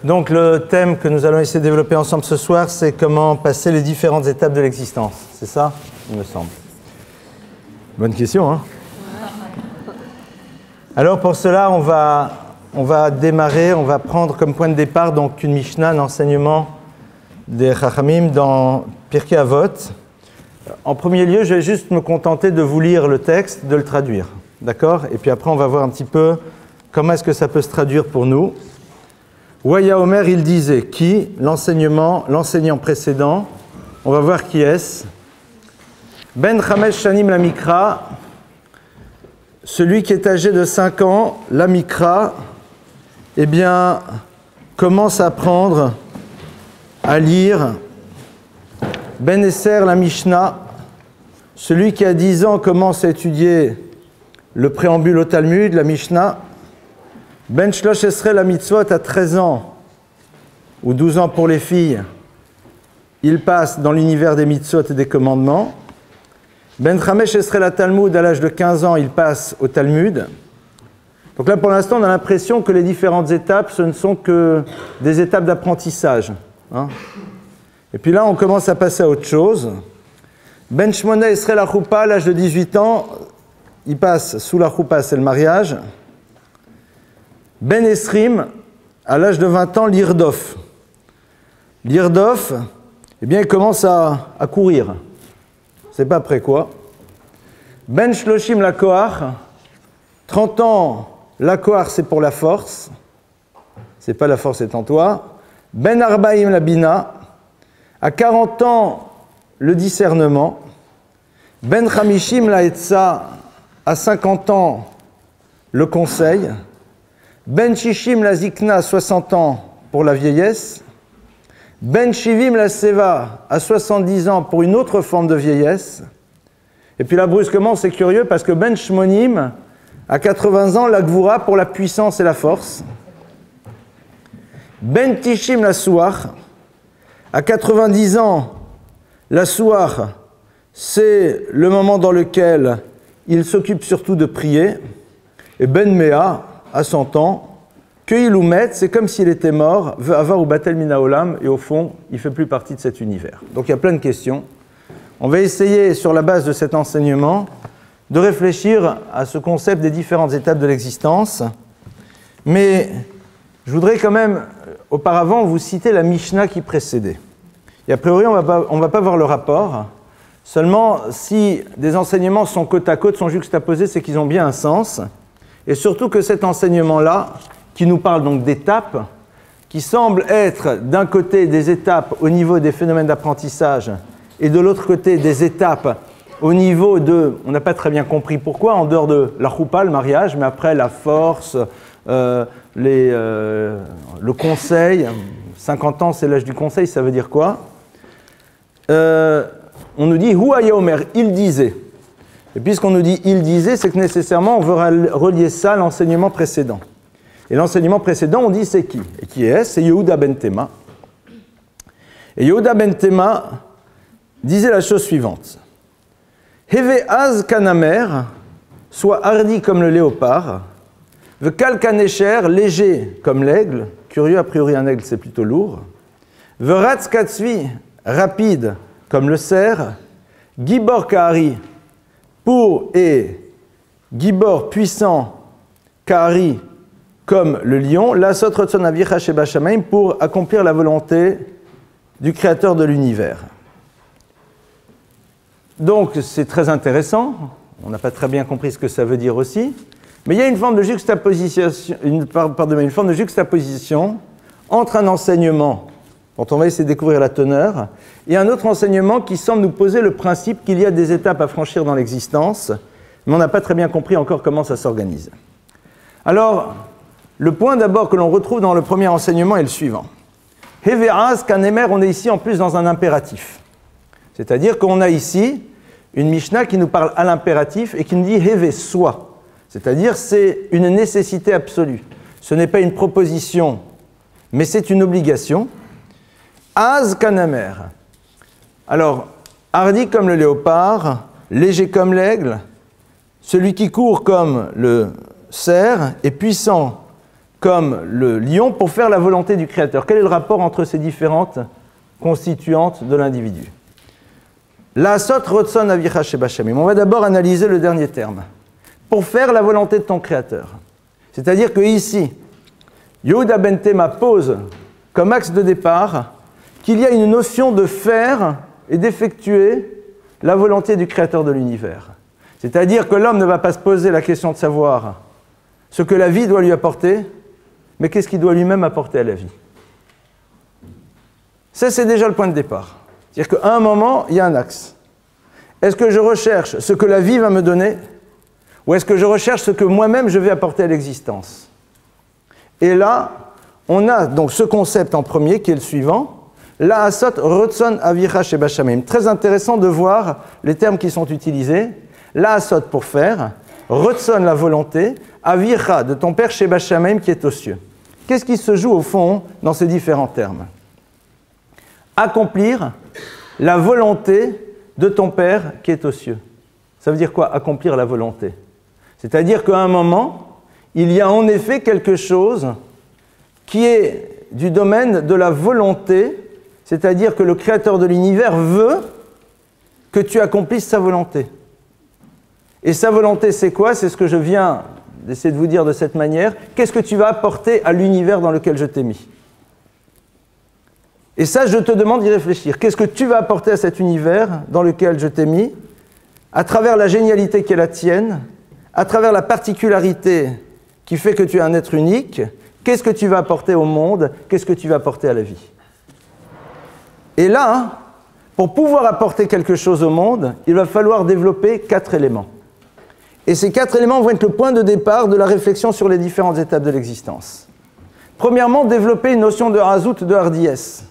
Donc le thème que nous allons essayer de développer ensemble ce soir, c'est comment passer les différentes étapes de l'existence. C'est ça, il me semble. Bonne question, hein? Alors pour cela, on va démarrer, on va prendre comme point de départ donc une Mishnah, un enseignement des Chachamim dans Pirkei Avot. En premier lieu, je vais juste me contenter de vous lire le texte, de le traduire. D'accord? Et puis après, on va voir un petit peu comment est-ce que ça peut se traduire pour nous. Waya Omer, il disait, qui? L'enseignant précédent. On va voir qui est-ce. Ben Chamesh Shanim la Mikra, celui qui est âgé de 5 ans, la Mikra, eh bien, commence à apprendre à lire. Ben Esser la Mishnah, celui qui a 10 ans commence à étudier le préambule au Talmud, la Mishnah. Ben Shlosh Esrei la Mitzvot, à 13 ans, ou 12 ans pour les filles, il passe dans l'univers des Mitzvot et des commandements. Ben Chamesh Esrei la Talmud, à l'âge de 15 ans, il passe au Talmud. Donc là, pour l'instant, on a l'impression que les différentes étapes, ce ne sont que des étapes d'apprentissage. Hein. Et puis là, on commence à passer à autre chose. Ben Shmona Esrei la Choupa, à l'âge de 18 ans, il passe sous la Choupa, c'est le mariage. Ben Esrim, à l'âge de 20 ans, l'Irdof. L'Irdof, eh bien, il commence à courir. C'est pas après quoi. Ben Shloshim la Kohar, 30 ans, la Kohar, c'est pour la force. C'est pas la force est en toi. Ben Arbaim la Bina, à 40 ans, le discernement. Ben Chamishim la Etza, à 50 ans, le conseil. Ben Shishim la Zikna, 60 ans pour la vieillesse. Ben Shivim la Seva, à 70 ans pour une autre forme de vieillesse. Et puis là, brusquement, c'est curieux parce que Ben Shmonim, à 80 ans, la Gvura pour la puissance et la force. Ben Tishim la Souar, à 90 ans, la Souar, c'est le moment dans lequel il s'occupe surtout de prier. Et Ben Mea, à 100 ans, que Iloumet, c'est comme s'il était mort, veut avoir ou batel minaolam, et au fond, il ne fait plus partie de cet univers. Donc il y a plein de questions. On va essayer, sur la base de cet enseignement, de réfléchir à ce concept des différentes étapes de l'existence. Mais je voudrais quand même, auparavant, vous citer la Mishnah qui précédait. Et a priori, on ne va pas voir le rapport. Seulement, si des enseignements sont côte à côte, sont juxtaposés, c'est qu'ils ont bien un sens. Et surtout que cet enseignement-là, qui nous parle donc d'étapes, qui semble être d'un côté des étapes au niveau des phénomènes d'apprentissage et de l'autre côté des étapes au niveau de, on n'a pas très bien compris pourquoi, en dehors de la choupa, le mariage, mais après la force, le conseil, 50 ans c'est l'âge du conseil, ça veut dire quoi? On nous dit, Huaya Omer, il disait. Et puisqu'on nous dit « il disait », c'est que nécessairement on veut relier ça à l'enseignement précédent. Et l'enseignement précédent, on dit c'est qui? Et qui est? C'est Yehuda ben Tema. Et Yehuda ben Tema disait la chose suivante. « Heve az kanamer, soit hardi comme le léopard, ve kal kanesher, léger comme l'aigle, curieux, a priori un aigle c'est plutôt lourd, ve ratz katsvi, rapide comme le cerf, gibor kahari, et Gibor puissant, Kahari comme le lion, la sot rotzon avicha sheba shamayim, pour accomplir la volonté du créateur de l'univers. Donc c'est très intéressant, on n'a pas très bien compris ce que ça veut dire aussi, mais il y a une forme de juxtaposition entre un enseignement dont on va essayer de découvrir la teneur, et un autre enseignement qui semble nous poser le principe qu'il y a des étapes à franchir dans l'existence, mais on n'a pas très bien compris encore comment ça s'organise. Alors, le point d'abord que l'on retrouve dans le premier enseignement est le suivant. Heve'az kanemer, on est ici en plus dans un impératif. C'est-à-dire qu'on a ici une Mishnah qui nous parle à l'impératif et qui nous dit Heve, soit. C'est-à-dire c'est une nécessité absolue. Ce n'est pas une proposition, mais c'est une obligation. Az kanamer. Alors, hardi comme le léopard, léger comme l'aigle, celui qui court comme le cerf et puissant comme le lion, pour faire la volonté du Créateur. Quel est le rapport entre ces différentes constituantes de l'individu? La'asot rotzon avicha sheba shamim. On va d'abord analyser le dernier terme. Pour faire la volonté de ton Créateur. C'est-à-dire que ici, Yehuda ben Tema pose comme axe de départ qu'il y a une notion de faire et d'effectuer la volonté du Créateur de l'univers. C'est-à-dire que l'homme ne va pas se poser la question de savoir ce que la vie doit lui apporter, mais qu'est-ce qu'il doit lui-même apporter à la vie. Ça, c'est déjà le point de départ. C'est-à-dire qu'à un moment, il y a un axe. Est-ce que je recherche ce que la vie va me donner, ou est-ce que je recherche ce que moi-même je vais apporter à l'existence? Et là, on a donc ce concept en premier, qui est le suivant, La'asot rotzon avicha sheba shamim. Très intéressant de voir les termes qui sont utilisés. La'asot pour faire, rotzon la volonté, avicha de ton père sheba shamim qui est aux cieux. Qu'est-ce qui se joue au fond dans ces différents termes? Accomplir la volonté de ton père qui est aux cieux. Ça veut dire quoi, accomplir la volonté? C'est-à-dire qu'à un moment, il y a en effet quelque chose qui est du domaine de la volonté, c'est-à-dire que le Créateur de l'univers veut que tu accomplisses sa volonté. Et sa volonté, c'est quoi? C'est ce que je viens d'essayer de vous dire de cette manière. Qu'est-ce que tu vas apporter à l'univers dans lequel je t'ai mis? Et ça, je te demande d'y réfléchir. Qu'est-ce que tu vas apporter à cet univers dans lequel je t'ai mis, à travers la génialité qui est la tienne, à travers la particularité qui fait que tu es un être unique? Qu'est-ce que tu vas apporter au monde? Qu'est-ce que tu vas apporter à la vie? Et là, pour pouvoir apporter quelque chose au monde, il va falloir développer 4 éléments. Et ces 4 éléments vont être le point de départ de la réflexion sur les différentes étapes de l'existence. Premièrement, développer une notion de hazout, de hardiesse.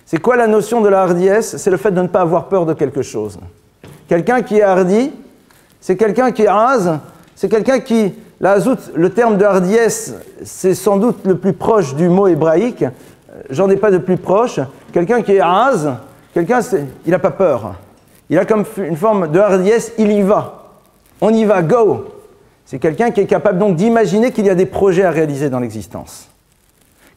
C'est quoi la notion de la hardiesse? C'est le fait de ne pas avoir peur de quelque chose. Quelqu'un qui est hardi, c'est quelqu'un qui est haz, c'est quelqu'un qui... La hazout, le terme de hardiesse, c'est sans doute le plus proche du mot hébraïque. J'en ai pas de plus proche. Quelqu'un qui est haz, il n'a pas peur. Il a comme une forme de hardiesse, il y va. On y va, go. C'est quelqu'un qui est capable donc d'imaginer qu'il y a des projets à réaliser dans l'existence.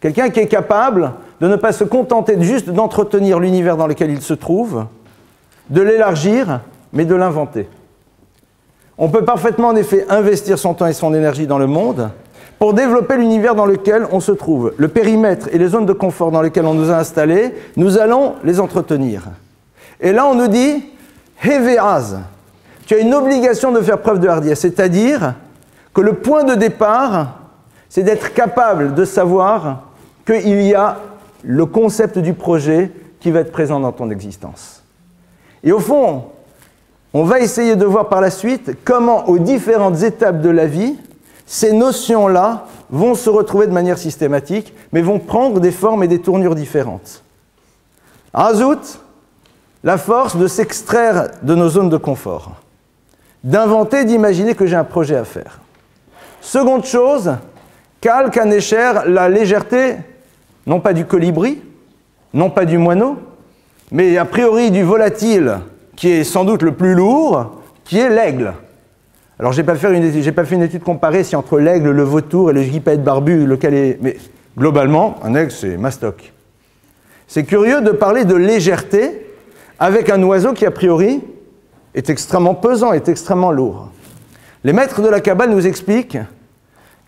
Quelqu'un qui est capable de ne pas se contenter juste d'entretenir l'univers dans lequel il se trouve, de l'élargir, mais de l'inventer. On peut parfaitement en effet investir son temps et son énergie dans le monde pour développer l'univers dans lequel on se trouve. Le périmètre et les zones de confort dans lesquelles on nous a installés, nous allons les entretenir. Et là on nous dit « Heveaz », tu as une obligation de faire preuve de hardiesse, c'est-à-dire que le point de départ, c'est d'être capable de savoir qu'il y a le concept du projet qui va être présent dans ton existence. Et au fond, on va essayer de voir par la suite comment, aux différentes étapes de la vie, ces notions-là vont se retrouver de manière systématique, mais vont prendre des formes et des tournures différentes. Hazout, la force de s'extraire de nos zones de confort, d'inventer, d'imaginer que j'ai un projet à faire. Seconde chose, Kal Kanesher, la légèreté, non pas du colibri, non pas du moineau, mais a priori du volatile, qui est sans doute le plus lourd, qui est l'aigle. Alors, j'ai pas fait une étude comparée si entre l'aigle, le vautour et le gypaète barbu, lequel est... Mais globalement, un aigle, c'est mastoc. C'est curieux de parler de légèreté avec un oiseau qui, a priori, est extrêmement pesant, est extrêmement lourd. Les maîtres de la Kabbale nous expliquent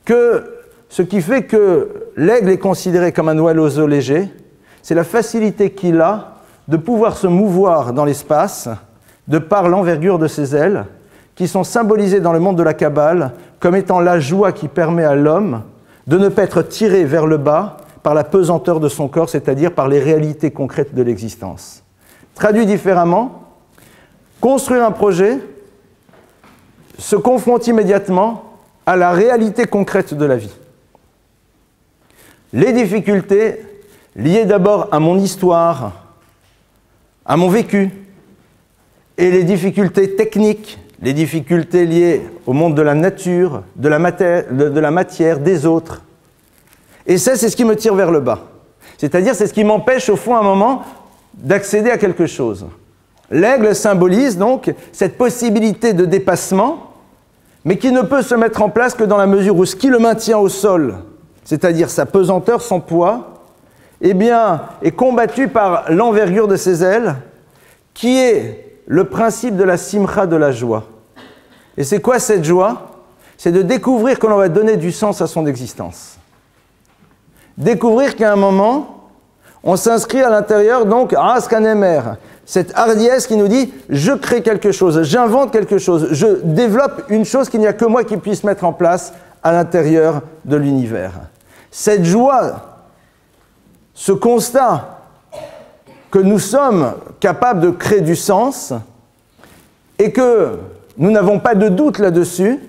que ce qui fait que l'aigle est considéré comme un oiseau léger, c'est la facilité qu'il a de pouvoir se mouvoir dans l'espace de par l'envergure de ses ailes, qui sont symbolisées dans le monde de la Kabbale comme étant la joie qui permet à l'homme de ne pas être tiré vers le bas par la pesanteur de son corps, c'est-à-dire par les réalités concrètes de l'existence. Traduit différemment, construire un projet se confronte immédiatement à la réalité concrète de la vie. Les difficultés liées d'abord à mon histoire, à mon vécu, et les difficultés techniques, les difficultés liées au monde de la nature, de la matière, des autres. Et ça, c'est ce qui me tire vers le bas. C'est-à-dire, c'est ce qui m'empêche, au fond, à un moment, d'accéder à quelque chose. L'aigle symbolise donc cette possibilité de dépassement, mais qui ne peut se mettre en place que dans la mesure où ce qui le maintient au sol c'est-à-dire sa pesanteur, son poids, eh bien, est combattu par l'envergure de ses ailes, qui est le principe de la simcha, de la joie. Et c'est quoi cette joie? C'est de découvrir que l'on va donner du sens à son existence. Découvrir qu'à un moment, on s'inscrit à l'intérieur, donc, à Askanemer, cette hardiesse qui nous dit « je crée quelque chose, j'invente quelque chose, je développe une chose qu'il n'y a que moi qui puisse mettre en place à l'intérieur de l'univers ». Cette joie, ce constat que nous sommes capables de créer du sens et que nous n'avons pas de doute là-dessus,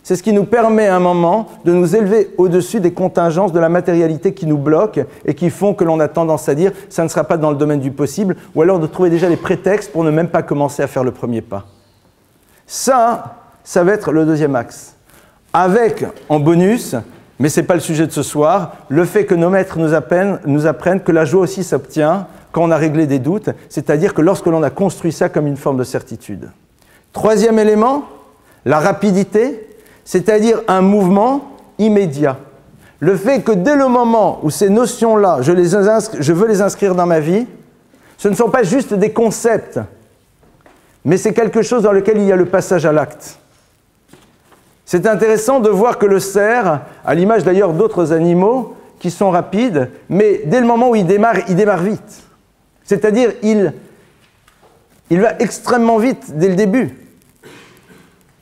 c'est ce qui nous permet à un moment de nous élever au-dessus des contingences de la matérialité qui nous bloquent et qui font que l'on a tendance à dire « ça ne sera pas dans le domaine du possible » ou alors de trouver déjà les prétextes pour ne même pas commencer à faire le premier pas. Ça va être le deuxième axe. Avec, en bonus, mais ce n'est pas le sujet de ce soir, le fait que nos maîtres nous apprennent que la joie aussi s'obtient quand on a réglé des doutes, c'est-à-dire que lorsque l'on a construit ça comme une forme de certitude. Troisième élément, la rapidité, c'est-à-dire un mouvement immédiat. Le fait que dès le moment où ces notions-là, je veux les inscrire dans ma vie, ce ne sont pas juste des concepts, mais c'est quelque chose dans lequel il y a le passage à l'acte. C'est intéressant de voir que le cerf, à l'image d'ailleurs d'autres animaux qui sont rapides, mais dès le moment où il démarre vite. C'est-à-dire, il va extrêmement vite dès le début.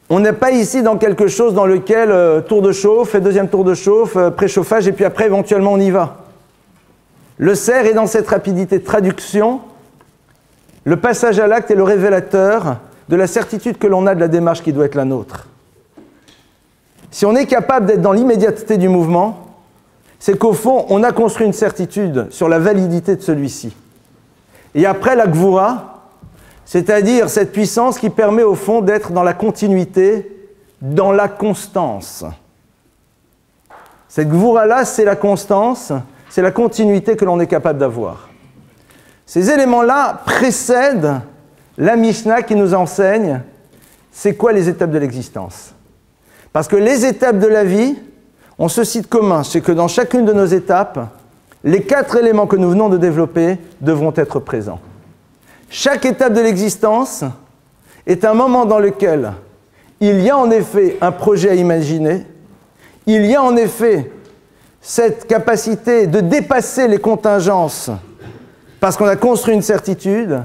On n'est pas ici dans quelque chose dans lequel tour de chauffe, deuxième tour de chauffe, préchauffage, et puis après, éventuellement, on y va. Le cerf est dans cette rapidité de traduction. Le passage à l'acte est le révélateur de la certitude que l'on a de la démarche qui doit être la nôtre. Si on est capable d'être dans l'immédiateté du mouvement, c'est qu'au fond, on a construit une certitude sur la validité de celui-ci. Et après la Gvura, c'est-à-dire cette puissance qui permet au fond d'être dans la continuité, dans la constance. Cette Gvura-là, c'est la constance, c'est la continuité que l'on est capable d'avoir. Ces éléments-là précèdent la Mishnah qui nous enseigne c'est quoi les étapes de l'existence. Parce que les étapes de la vie ont ceci de commun, c'est que dans chacune de nos étapes, les 4 éléments que nous venons de développer devront être présents. Chaque étape de l'existence est un moment dans lequel il y a en effet un projet à imaginer, il y a en effet cette capacité de dépasser les contingences parce qu'on a construit une certitude,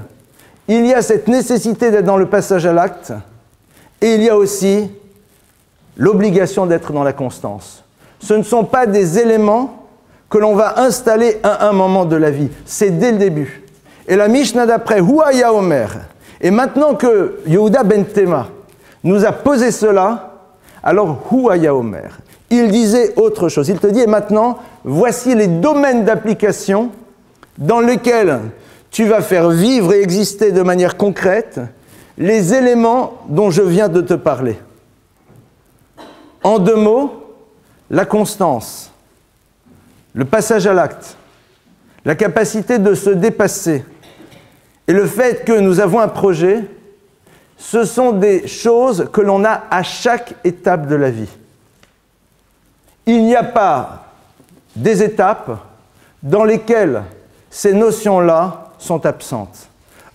il y a cette nécessité d'être dans le passage à l'acte, et il y a aussi l'obligation d'être dans la constance. Ce ne sont pas des éléments que l'on va installer à un moment de la vie, c'est dès le début. Et la Mishnah d'après, Huaya Omer, et maintenant que Yehuda ben Tema nous a posé cela, alors Huaya Omer, il disait autre chose. Il te dit, et maintenant, voici les domaines d'application dans lesquels tu vas faire vivre et exister de manière concrète les éléments dont je viens de te parler. En 2 mots, la constance, le passage à l'acte, la capacité de se dépasser et le fait que nous avons un projet, ce sont des choses que l'on a à chaque étape de la vie. Il n'y a pas des étapes dans lesquelles ces notions-là sont absentes.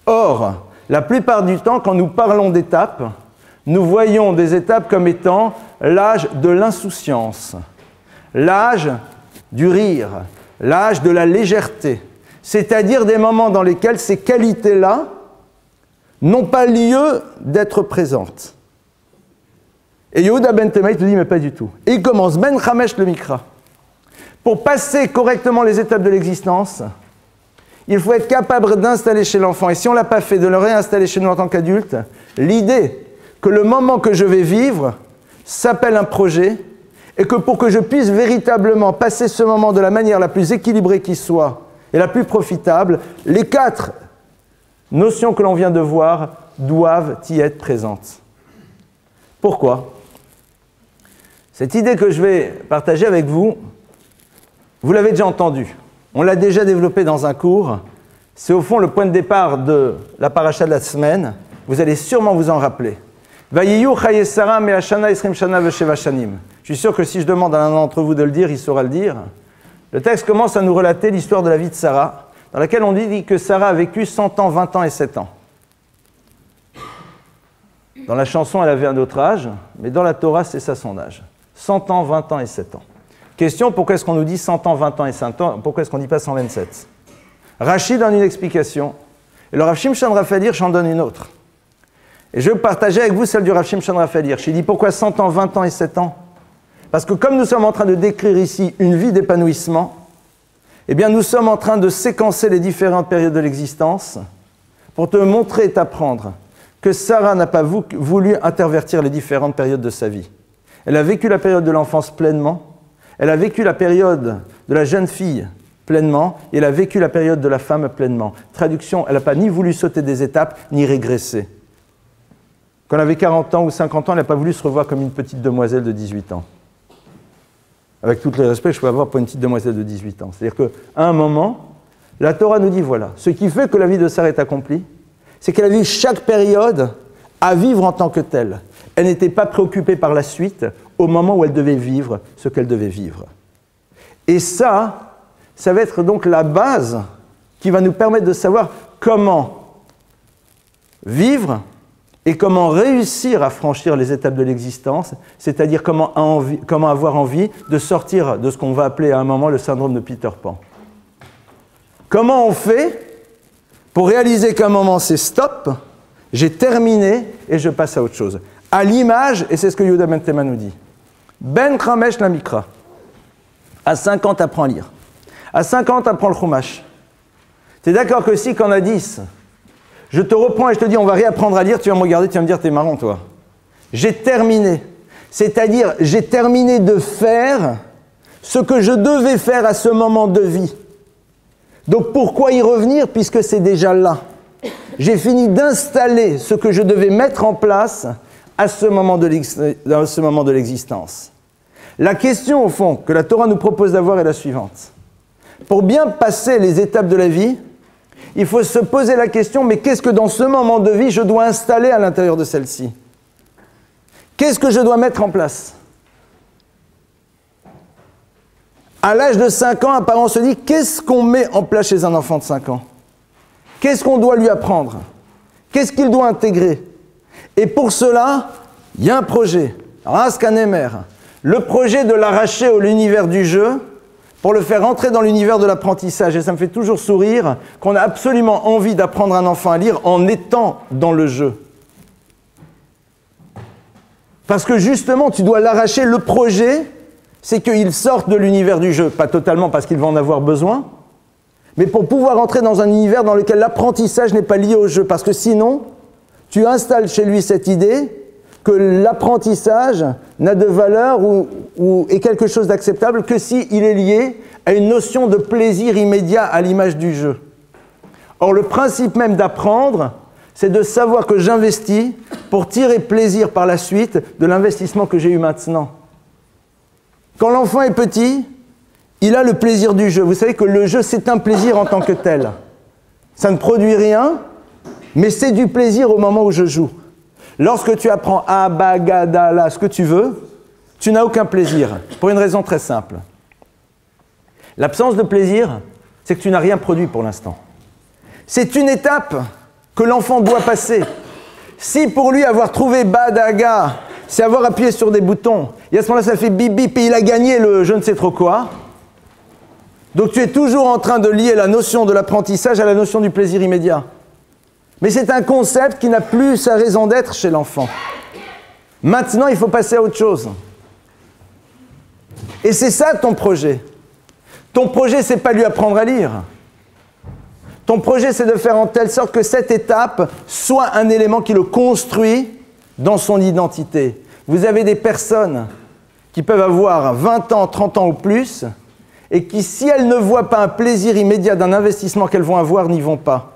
Or, la plupart du temps, quand nous parlons d'étapes, nous voyons des étapes comme étant l'âge de l'insouciance, l'âge du rire, l'âge de la légèreté, c'est-à-dire des moments dans lesquels ces qualités-là n'ont pas lieu d'être présentes. Et Yehuda ben Tema, il te dit, mais pas du tout. Et il commence, Ben Chamesh le Mikra. Pour passer correctement les étapes de l'existence, il faut être capable d'installer chez l'enfant, et si on ne l'a pas fait, de le réinstaller chez nous en tant qu'adulte, l'idée que le moment que je vais vivre s'appelle un projet, et que pour que je puisse véritablement passer ce moment de la manière la plus équilibrée qui soit, et la plus profitable, les 4 notions que l'on vient de voir doivent y être présentes. Pourquoi ? Cette idée que je vais partager avec vous, vous l'avez déjà entendue. On l'a déjà développée dans un cours. C'est au fond le point de départ de la paracha de la semaine. Vous allez sûrement vous en rappeler. Je suis sûr que si je demande à l'un d'entre vous de le dire, il saura le dire. Le texte commence à nous relater l'histoire de la vie de Sarah, dans laquelle on dit que Sarah a vécu 100 ans, 20 ans et 7 ans. Dans la chanson, elle avait un autre âge, mais dans la Torah, c'est ça son âge. 100 ans, 20 ans et 7 ans. Question, pourquoi est-ce qu'on nous dit 100 ans, 20 ans et 5 ans? Pourquoi est-ce qu'on ne dit pas 127? Rachid donne une explication, et le Rav Shimshon Raphaël Hirsch en donne une autre. Et je vais partager avec vous celle du Rav Shimshon Raphaël Hirsch. Il dit pourquoi 100 ans, 20 ans et 7 ans? Parce que comme nous sommes en train de décrire ici une vie d'épanouissement, eh bien nous sommes en train de séquencer les différentes périodes de l'existence pour te montrer et t'apprendre que Sarah n'a pas voulu intervertir les différentes périodes de sa vie. Elle a vécu la période de l'enfance pleinement, elle a vécu la période de la jeune fille pleinement, et elle a vécu la période de la femme pleinement. Traduction, elle n'a pas ni voulu sauter des étapes, ni régresser. Quand elle avait 40 ans ou 50 ans, elle n'a pas voulu se revoir comme une petite demoiselle de 18 ans. Avec tout le respect que je peux avoir pour une petite demoiselle de 18 ans. C'est-à-dire qu'à un moment, la Torah nous dit, voilà, ce qui fait que la vie de Sarah est accomplie, c'est qu'elle a vu chaque période à vivre en tant que telle. Elle n'était pas préoccupée par la suite au moment où elle devait vivre ce qu'elle devait vivre. Et ça va être donc la base qui va nous permettre de savoir comment vivre et comment réussir à franchir les étapes de l'existence, c'est-à-dire comment avoir envie de sortir de ce qu'on va appeler à un moment le syndrome de Peter Pan. Comment on fait pour réaliser qu'à un moment c'est stop, j'ai terminé et je passe à autre chose. À l'image, et c'est ce que Yehuda Ben Tema nous dit, Ben Kramesh la Mikra, à 50 apprend à lire, à 50 apprend le Chumash. Tu es d'accord que si quand on a 10, je te reprends et je te dis on va réapprendre à lire, tu vas me regarder, tu vas me dire t'es marrant toi. J'ai terminé, c'est-à-dire j'ai terminé de faire ce que je devais faire à ce moment de vie. Donc pourquoi y revenir puisque c'est déjà là? J'ai fini d'installer ce que je devais mettre en place à ce moment de l'existence. La question, au fond, que la Torah nous propose d'avoir est la suivante. Pour bien passer les étapes de la vie, il faut se poser la question, mais qu'est-ce que dans ce moment de vie, je dois installer à l'intérieur de celle-ci? Qu'est-ce que je dois mettre en place? À l'âge de 5 ans, un parent se dit, qu'est-ce qu'on met en place chez un enfant de 5 ans? Qu'est-ce qu'on doit lui apprendre? Qu'est-ce qu'il doit intégrer? Et pour cela, il y a un projet, Raskanemer, le projet de l'arracher à l'univers du jeu pour le faire entrer dans l'univers de l'apprentissage. Et ça me fait toujours sourire qu'on a absolument envie d'apprendre un enfant à lire en étant dans le jeu. Parce que justement, tu dois l'arracher. Le projet, c'est qu'il sorte de l'univers du jeu. Pas totalement parce qu'il va en avoir besoin, mais pour pouvoir entrer dans un univers dans lequel l'apprentissage n'est pas lié au jeu. Parce que sinon, tu installes chez lui cette idée que l'apprentissage n'a de valeur ou est quelque chose d'acceptable que s'il est lié à une notion de plaisir immédiat à l'image du jeu. Or, le principe même d'apprendre, c'est de savoir que j'investis pour tirer plaisir par la suite de l'investissement que j'ai eu maintenant. Quand l'enfant est petit, il a le plaisir du jeu. Vous savez que le jeu, c'est un plaisir en tant que tel. Ça ne produit rien, mais c'est du plaisir au moment où je joue. Lorsque tu apprends Abagadala, ce que tu veux, tu n'as aucun plaisir, pour une raison très simple. L'absence de plaisir, c'est que tu n'as rien produit pour l'instant. C'est une étape que l'enfant doit passer. Si pour lui avoir trouvé Badaga, c'est avoir appuyé sur des boutons, et à ce moment-là ça fait bip bip et il a gagné le je ne sais trop quoi, donc tu es toujours en train de lier la notion de l'apprentissage à la notion du plaisir immédiat. Mais c'est un concept qui n'a plus sa raison d'être chez l'enfant. Maintenant, il faut passer à autre chose. Et c'est ça ton projet. Ton projet, c'est pas lui apprendre à lire. Ton projet, c'est de faire en telle sorte que cette étape soit un élément qui le construit dans son identité. Vous avez des personnes qui peuvent avoir 20 ans, 30 ans ou plus, et qui, si elles ne voient pas un plaisir immédiat d'un investissement qu'elles vont avoir, n'y vont pas.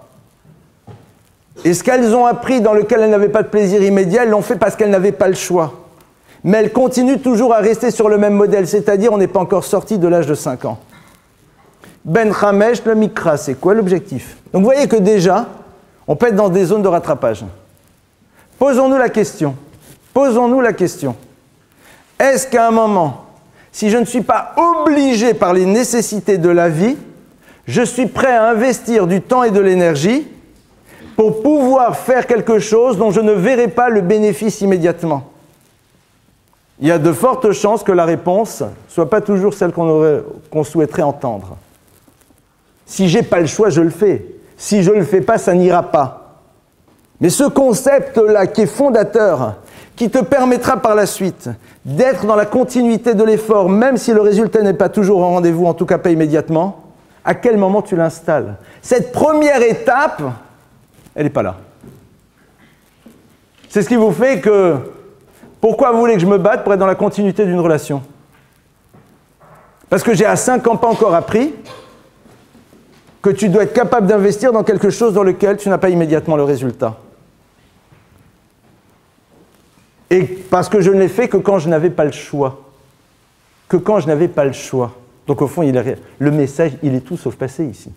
Et ce qu'elles ont appris dans lequel elles n'avaient pas de plaisir immédiat, elles l'ont fait parce qu'elles n'avaient pas le choix. Mais elles continuent toujours à rester sur le même modèle, c'est-à-dire on n'est pas encore sorti de l'âge de 5 ans. Ben Chamesh, le Mikra, c'est quoi l'objectif? Donc vous voyez que déjà, on peut être dans des zones de rattrapage. Posons-nous la question. est-ce qu'à un moment, si je ne suis pas obligé par les nécessités de la vie, je suis prêt à investir du temps et de l'énergie pour pouvoir faire quelque chose dont je ne verrai pas le bénéfice immédiatement? Il y a de fortes chances que la réponse ne soit pas toujours celle qu'on souhaiterait entendre. Si je n'ai pas le choix, je le fais. Si je ne le fais pas, ça n'ira pas. Mais ce concept-là qui est fondateur, qui te permettra par la suite d'être dans la continuité de l'effort, même si le résultat n'est pas toujours au rendez-vous, en tout cas pas immédiatement, à quel moment tu l'installes? Cette première étape, elle n'est pas là. C'est ce qui vous fait que... Pourquoi vous voulez que je me batte pour être dans la continuité d'une relation? Parce que j'ai à 5 ans pas encore appris que tu dois être capable d'investir dans quelque chose dans lequel tu n'as pas immédiatement le résultat. Et parce que je ne l'ai fait que quand je n'avais pas le choix. Que quand je n'avais pas le choix. Donc au fond, le message, il est tout sauf passé ici.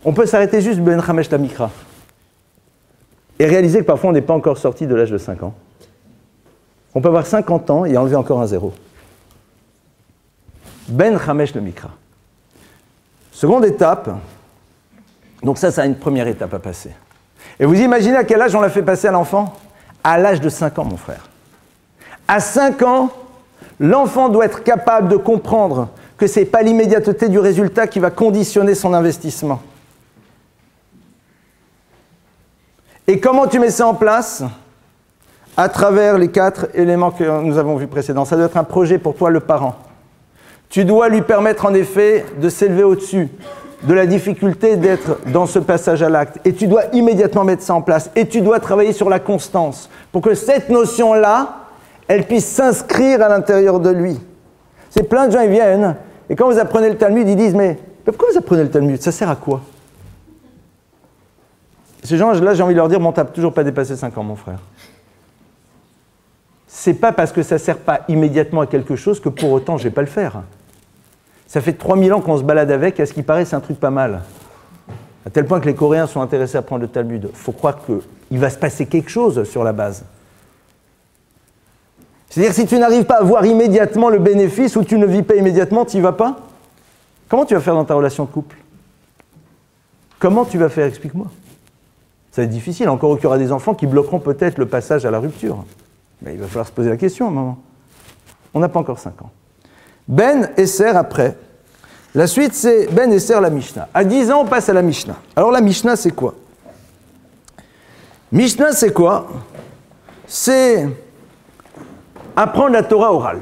On peut s'arrêter juste Ben Hamesh la Mikra et réaliser que parfois on n'est pas encore sorti de l'âge de 5 ans. On peut avoir 50 ans et enlever encore un zéro. Ben Hamesh le Mikra. Seconde étape, donc ça a une première étape à passer. Et vous imaginez à quel âge on l'a fait passer à l'enfant? À l'âge de 5 ans, mon frère. À 5 ans, l'enfant doit être capable de comprendre que ce n'est pas l'immédiateté du résultat qui va conditionner son investissement. Et comment tu mets ça en place? À travers les 4 éléments que nous avons vus précédemment. Ça doit être un projet pour toi, le parent. Tu dois lui permettre en effet de s'élever au-dessus de la difficulté d'être dans ce passage à l'acte. Et tu dois immédiatement mettre ça en place. Et tu dois travailler sur la constance pour que cette notion-là, elle puisse s'inscrire à l'intérieur de lui. C'est plein de gens, ils viennent, et quand vous apprenez le Talmud, ils disent « Mais pourquoi vous apprenez le Talmud? Ça sert à quoi ?» Ces gens-là, j'ai envie de leur dire « Bon, t'as toujours pas dépassé 5 ans, mon frère. » C'est pas parce que ça ne sert pas immédiatement à quelque chose que pour autant je ne vais pas le faire. Ça fait 3000 ans qu'on se balade avec, et à ce qui paraît, c'est un truc pas mal. À tel point que les Coréens sont intéressés à prendre le Talmud. Il faut croire qu'il va se passer quelque chose sur la base. C'est-à-dire, si tu n'arrives pas à voir immédiatement le bénéfice ou tu ne vis pas immédiatement, tu n'y vas pas? Comment tu vas faire dans ta relation de couple? Comment tu vas faire? Explique-moi. Ça va être difficile, encore qu'il y aura des enfants qui bloqueront peut-être le passage à la rupture. Mais il va falloir se poser la question à un moment. On n'a pas encore 5 ans. Ben Esser après. La suite, c'est Ben Esser la Mishnah. À 10 ans, on passe à la Mishnah. Alors la Mishnah, c'est quoi? Mishnah, c'est quoi? C'est apprendre la Torah orale.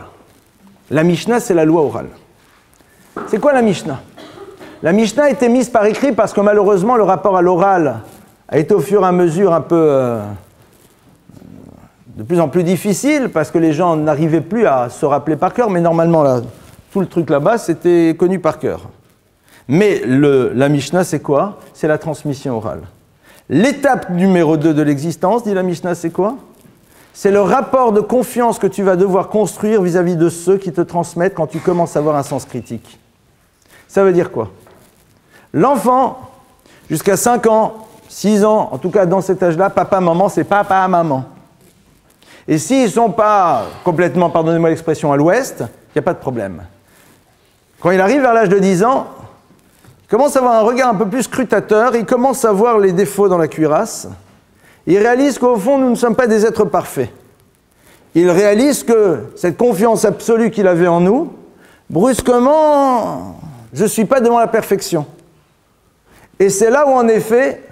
La Mishnah, c'est la loi orale. C'est quoi la Mishnah? La Mishnah a été mise par écrit parce que malheureusement, le rapport à l'oral a été au fur et à mesure un peu... de plus en plus difficile, parce que les gens n'arrivaient plus à se rappeler par cœur, mais normalement, là, tout le truc là-bas, c'était connu par cœur. Mais la Mishnah, c'est quoi? C'est la transmission orale. L'étape numéro 2 de l'existence, dit la Mishnah, c'est quoi? C'est le rapport de confiance que tu vas devoir construire vis-à-vis de ceux qui te transmettent quand tu commences à avoir un sens critique. Ça veut dire quoi? L'enfant, jusqu'à 5 ans, 6 ans, en tout cas dans cet âge-là, papa, maman, c'est papa, maman. Et s'ils ne sont pas complètement, pardonnez-moi l'expression, à l'ouest, il n'y a pas de problème. Quand il arrive vers l'âge de 10 ans, il commence à avoir un regard un peu plus scrutateur, il commence à voir les défauts dans la cuirasse, il réalise qu'au fond, nous ne sommes pas des êtres parfaits. Il réalise que cette confiance absolue qu'il avait en nous, brusquement, je ne suis pas devant la perfection. Et c'est là où, en effet,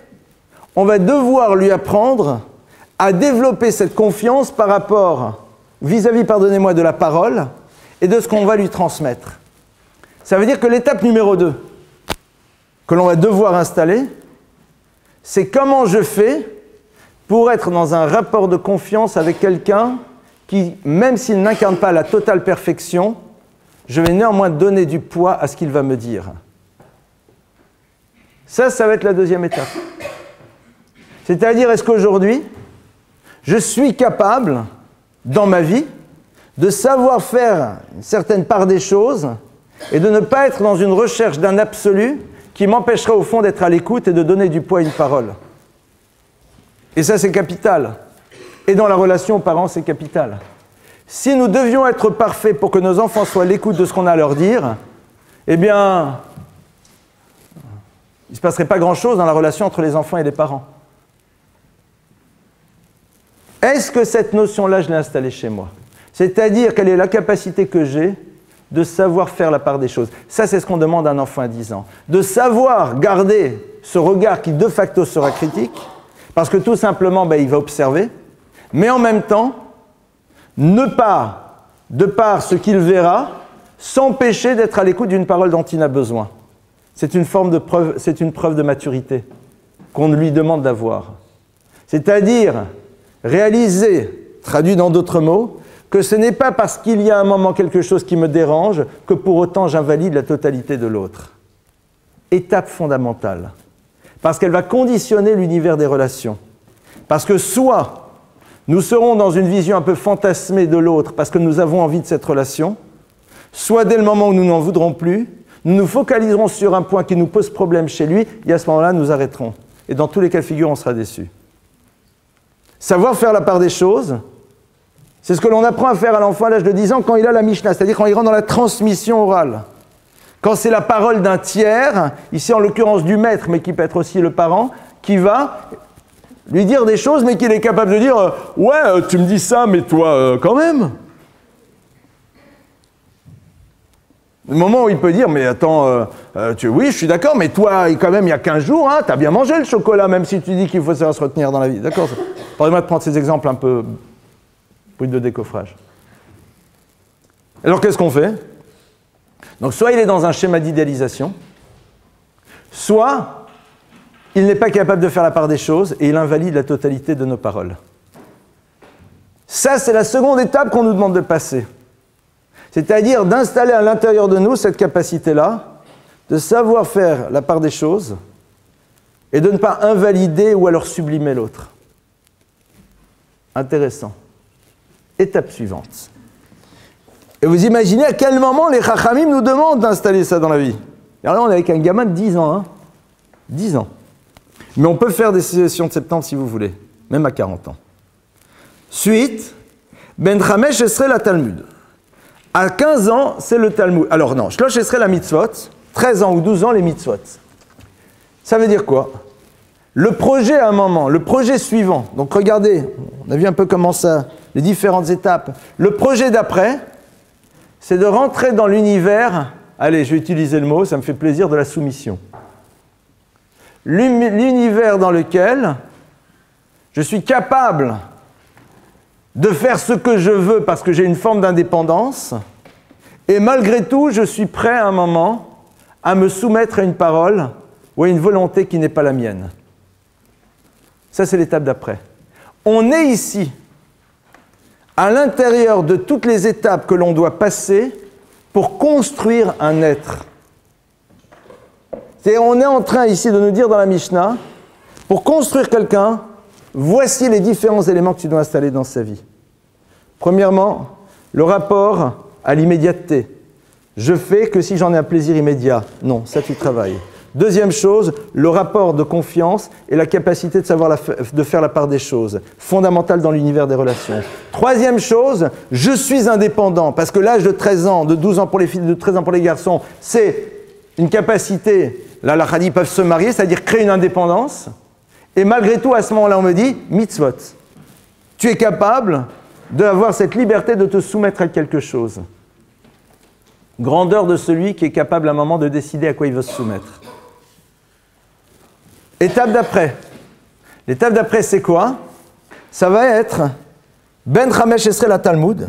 on va devoir lui apprendre à développer cette confiance par rapport, vis-à-vis, pardonnez-moi, de la parole et de ce qu'on va lui transmettre. Ça veut dire que l'étape numéro 2 que l'on va devoir installer, c'est comment je fais pour être dans un rapport de confiance avec quelqu'un qui, même s'il n'incarne pas la totale perfection, je vais néanmoins donner du poids à ce qu'il va me dire. Ça va être la deuxième étape. C'est-à-dire, est-ce qu'aujourd'hui, je suis capable, dans ma vie, de savoir faire une certaine part des choses et de ne pas être dans une recherche d'un absolu qui m'empêcherait au fond d'être à l'écoute et de donner du poids à une parole. Et ça, c'est capital. Et dans la relation aux parents, c'est capital. Si nous devions être parfaits pour que nos enfants soient à l'écoute de ce qu'on a à leur dire, eh bien, il ne se passerait pas grand-chose dans la relation entre les enfants et les parents. Est-ce que cette notion-là, je l'ai installée chez moi? C'est-à-dire quelle est la capacité que j'ai de savoir faire la part des choses. Ça, c'est ce qu'on demande à un enfant à 10 ans. De savoir garder ce regard qui, de facto, sera critique, parce que tout simplement, il va observer, mais en même temps, ne pas, de par ce qu'il verra, s'empêcher d'être à l'écoute d'une parole dont il a besoin. C'est une preuve de maturité qu'on lui demande d'avoir. C'est-à-dire réaliser, traduit dans d'autres mots, que ce n'est pas parce qu'il y a un moment quelque chose qui me dérange que pour autant j'invalide la totalité de l'autre. Étape fondamentale. Parce qu'elle va conditionner l'univers des relations. Parce que soit nous serons dans une vision un peu fantasmée de l'autre parce que nous avons envie de cette relation, soit dès le moment où nous n'en voudrons plus, nous nous focaliserons sur un point qui nous pose problème chez lui et à ce moment-là, nous arrêterons. Et dans tous les cas de figure, on sera déçus. Savoir faire la part des choses, c'est ce que l'on apprend à faire à l'enfant à l'âge de 10 ans quand il a la Mishnah, c'est-à-dire quand il rentre dans la transmission orale. Quand c'est la parole d'un tiers, ici en l'occurrence du maître, mais qui peut être aussi le parent, qui va lui dire des choses, mais qu'il est capable de dire « Ouais, tu me dis ça, mais toi, quand même !» Le moment où il peut dire « Mais attends, oui, je suis d'accord, mais toi, quand même, il y a 15 jours, hein, tu as bien mangé le chocolat, même si tu dis qu'il faut savoir se retenir dans la vie. » D'accord? Pardonnez-moi de prendre ces exemples un peu bruit de décoffrage. Alors, qu'est-ce qu'on fait? Donc, soit il est dans un schéma d'idéalisation, soit il n'est pas capable de faire la part des choses et il invalide la totalité de nos paroles. Ça, c'est la seconde étape qu'on nous demande de passer. C'est-à-dire d'installer à l'intérieur de nous cette capacité-là, de savoir faire la part des choses et de ne pas invalider ou alors sublimer l'autre. Intéressant. Étape suivante. Et vous imaginez à quel moment les Chachamim nous demandent d'installer ça dans la vie. Et alors là, on est avec un gamin de 10 ans. 10 ans. Mais on peut faire des sessions de septembre si vous voulez, même à 40 ans. Suite, Ben Chamesh Esrei la Talmud. À 15 ans, c'est le Talmud. Alors non, Shlosh Esrei la Mitzvot, 13 ans ou 12 ans, les Mitzvot. Ça veut dire quoi? Le projet à un moment, le projet suivant. Donc regardez, on a vu un peu comment ça, les différentes étapes. Le projet d'après, c'est de rentrer dans l'univers, allez, je vais utiliser le mot, ça me fait plaisir, de la soumission. L'univers dans lequel je suis capable de faire ce que je veux parce que j'ai une forme d'indépendance et malgré tout, je suis prêt à un moment à me soumettre à une parole ou à une volonté qui n'est pas la mienne. Ça, c'est l'étape d'après. On est ici, à l'intérieur de toutes les étapes que l'on doit passer pour construire un être. On est en train ici de nous dire dans la Mishnah, pour construire quelqu'un, voici les différents éléments que tu dois installer dans sa vie. Premièrement, le rapport à l'immédiateté. Je fais que si j'en ai un plaisir immédiat. Non, ça tu travailles. Deuxième chose, le rapport de confiance et la capacité de savoir de faire la part des choses. Fondamental dans l'univers des relations. Troisième chose, je suis indépendant. Parce que l'âge de 13 ans, de 12 ans pour les filles, de 13 ans pour les garçons, c'est une capacité. Là, la Khadi peuvent se marier, c'est-à-dire créer une indépendance. Et malgré tout, à ce moment-là, on me dit, mitzvot. Tu es capable d'avoir cette liberté de te soumettre à quelque chose. Grandeur de celui qui est capable à un moment de décider à quoi il veut se soumettre. Étape d'après. L'étape d'après, c'est quoi? Ça va être Ben Chamesh Esrei la Talmud,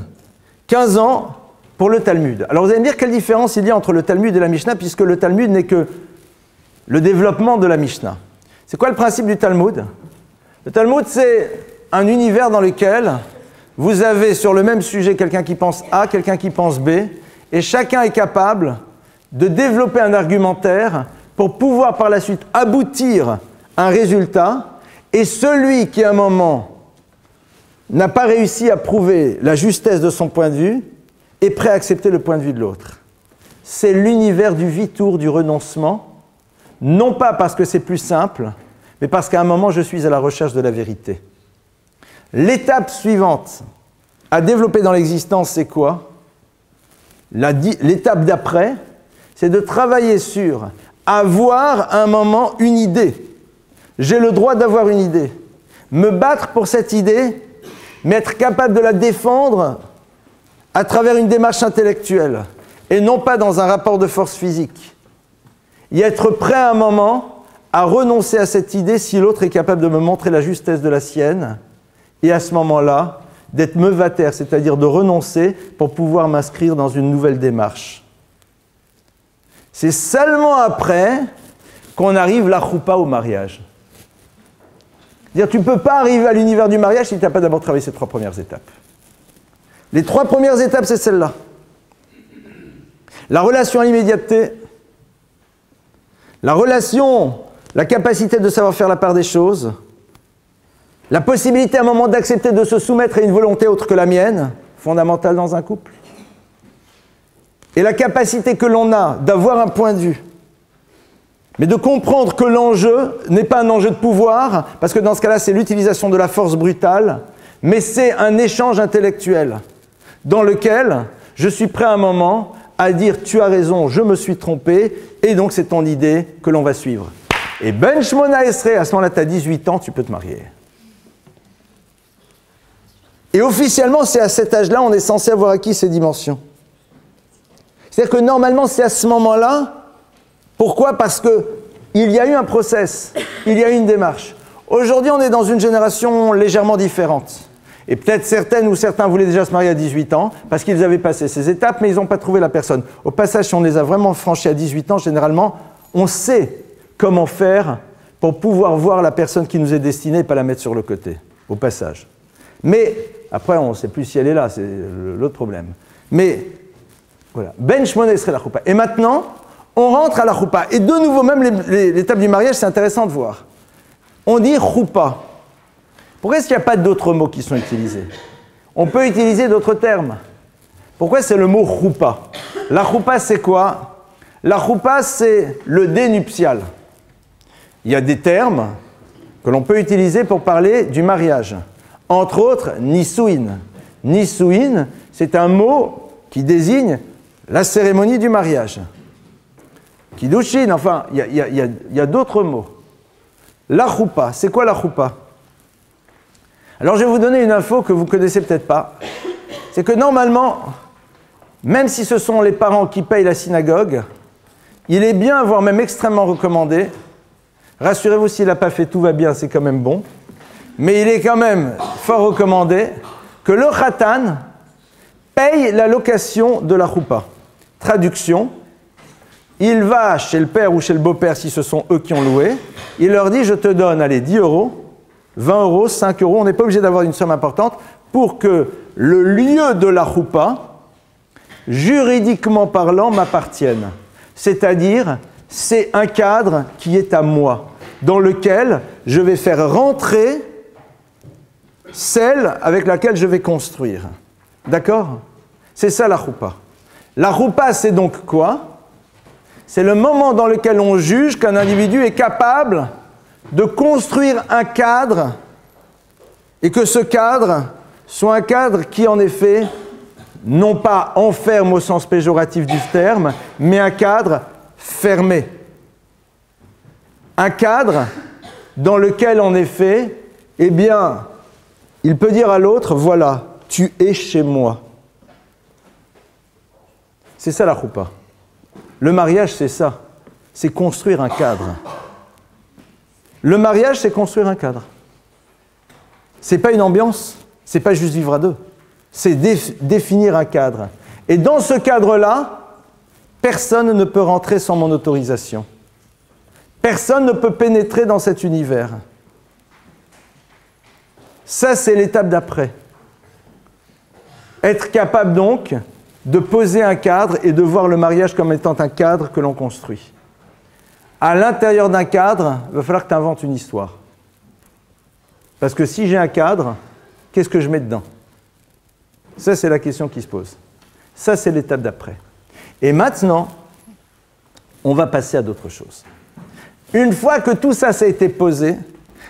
15 ans pour le Talmud. Alors vous allez me dire quelle différence il y a entre le Talmud et la Mishnah, puisque le Talmud n'est que le développement de la Mishnah. C'est quoi le principe du Talmud? Le Talmud, c'est un univers dans lequel vous avez sur le même sujet quelqu'un qui pense A, quelqu'un qui pense B, et chacun est capable de développer un argumentaire pour pouvoir par la suite aboutir à un résultat, et celui qui à un moment n'a pas réussi à prouver la justesse de son point de vue est prêt à accepter le point de vue de l'autre. C'est l'univers du vitour, du renoncement, non pas parce que c'est plus simple, mais parce qu'à un moment je suis à la recherche de la vérité. L'étape suivante, à développer dans l'existence, c'est quoi? L'étape d'après, c'est de travailler sur avoir un moment une idée. J'ai le droit d'avoir une idée. Me battre pour cette idée, mais être capable de la défendre à travers une démarche intellectuelle et non pas dans un rapport de force physique. Y être prêt à un moment à renoncer à cette idée si l'autre est capable de me montrer la justesse de la sienne et à ce moment-là, d'être mevater, c'est-à-dire de renoncer pour pouvoir m'inscrire dans une nouvelle démarche. C'est seulement après qu'on arrive la choupa au mariage. C'est-à-dire, tu ne peux pas arriver à l'univers du mariage si tu n'as pas d'abord travaillé ces 3 premières étapes. Les 3 premières étapes, c'est celle-là. La relation à l'immédiateté, la relation, la capacité de savoir faire la part des choses, la possibilité à un moment d'accepter de se soumettre à une volonté autre que la mienne, fondamentale dans un couple, et la capacité que l'on a d'avoir un point de vue, mais de comprendre que l'enjeu n'est pas un enjeu de pouvoir, parce que dans ce cas-là, c'est l'utilisation de la force brutale, mais c'est un échange intellectuel dans lequel je suis prêt à un moment à dire « tu as raison, je me suis trompé », et donc c'est ton idée que l'on va suivre. Et Ben Shmona Esrei, à ce moment-là, tu as 18 ans, tu peux te marier. Et officiellement, c'est à cet âge-là, on est censé avoir acquis ces dimensions. C'est-à-dire que normalement, c'est à ce moment-là. Pourquoi? Parce qu'il y a eu un process, il y a eu une démarche. Aujourd'hui, on est dans une génération légèrement différente. Et peut-être certaines ou certains voulaient déjà se marier à 18 ans, parce qu'ils avaient passé ces étapes, mais ils n'ont pas trouvé la personne. Au passage, si on les a vraiment franchis à 18 ans, généralement, on sait comment faire pour pouvoir voir la personne qui nous est destinée et pas la mettre sur le côté, au passage. Mais, après, on ne sait plus si elle est là, c'est l'autre problème. Mais, voilà. Ben Shmona Esrei la choupa. Et maintenant, on rentre à la choupa. Et de nouveau, même l'étape du mariage, c'est intéressant de voir. On dit choupa. Pourquoi est-ce qu'il n'y a pas d'autres mots qui sont utilisés? On peut utiliser d'autres termes. Pourquoi c'est le mot choupa? La choupa, c'est quoi? La choupa, c'est le dénuptial. Il y a des termes que l'on peut utiliser pour parler du mariage. Entre autres, nisuin. Nisuin, c'est un mot qui désigne la cérémonie du mariage. Kiddushin, enfin, il y a d'autres mots. La choupa, c'est quoi la choupa? Alors je vais vous donner une info que vous ne connaissez peut-être pas. C'est que normalement, même si ce sont les parents qui payent la synagogue, il est bien, voire même extrêmement recommandé, rassurez-vous, s'il n'a pas fait tout va bien, c'est quand même bon, mais il est quand même fort recommandé que le khatan paye la location de la choupa. Traduction, il va chez le père ou chez le beau-père, si ce sont eux qui ont loué, il leur dit, je te donne, allez, 10 €, 20 €, 5 €, on n'est pas obligé d'avoir une somme importante, pour que le lieu de la choupa, juridiquement parlant, m'appartienne. C'est-à-dire, c'est un cadre qui est à moi, dans lequel je vais faire rentrer celle avec laquelle je vais construire. D'accord? C'est ça la choupa. La choupa, c'est donc quoi? C'est le moment dans lequel on juge qu'un individu est capable de construire un cadre et que ce cadre soit un cadre qui, en effet, non pas enferme au sens péjoratif du terme, mais un cadre fermé. Un cadre dans lequel, en effet, eh bien, il peut dire à l'autre, voilà, tu es chez moi. C'est ça la choupa. Le mariage, c'est ça. C'est construire un cadre. Le mariage, c'est construire un cadre. C'est pas une ambiance, c'est pas juste vivre à deux. C'est définir un cadre. Et dans ce cadre-là, personne ne peut rentrer sans mon autorisation. Personne ne peut pénétrer dans cet univers. Ça, c'est l'étape d'après. Être capable donc de poser un cadre et de voir le mariage comme étant un cadre que l'on construit. À l'intérieur d'un cadre, il va falloir que tu inventes une histoire. Parce que si j'ai un cadre, qu'est-ce que je mets dedans? Ça, c'est la question qui se pose. Ça, c'est l'étape d'après. Et maintenant, on va passer à d'autres choses. Une fois que tout ça, ça a été posé,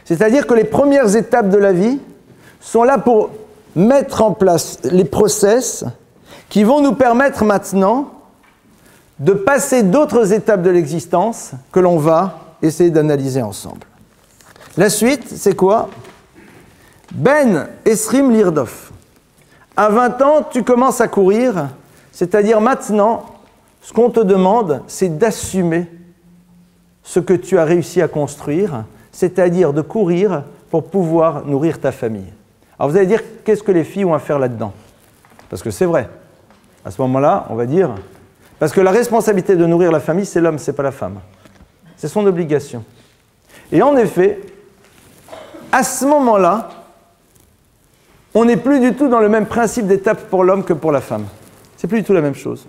c'est-à-dire que les premières étapes de la vie sont là pour mettre en place les process qui vont nous permettre maintenant de passer d'autres étapes de l'existence que l'on va essayer d'analyser ensemble. La suite, c'est quoi? Ben Esrim Lirdof. À 20 ans, tu commences à courir, c'est-à-dire maintenant, ce qu'on te demande, c'est d'assumer ce que tu as réussi à construire, c'est-à-dire de courir pour pouvoir nourrir ta famille. Alors vous allez dire, qu'est-ce que les filles ont à faire là-dedans? Parce que c'est vrai. À ce moment-là, on va dire, parce que la responsabilité de nourrir la famille, c'est l'homme, c'est pas la femme. C'est son obligation. Et en effet, à ce moment-là, on n'est plus du tout dans le même principe d'étape pour l'homme que pour la femme. C'est plus du tout la même chose.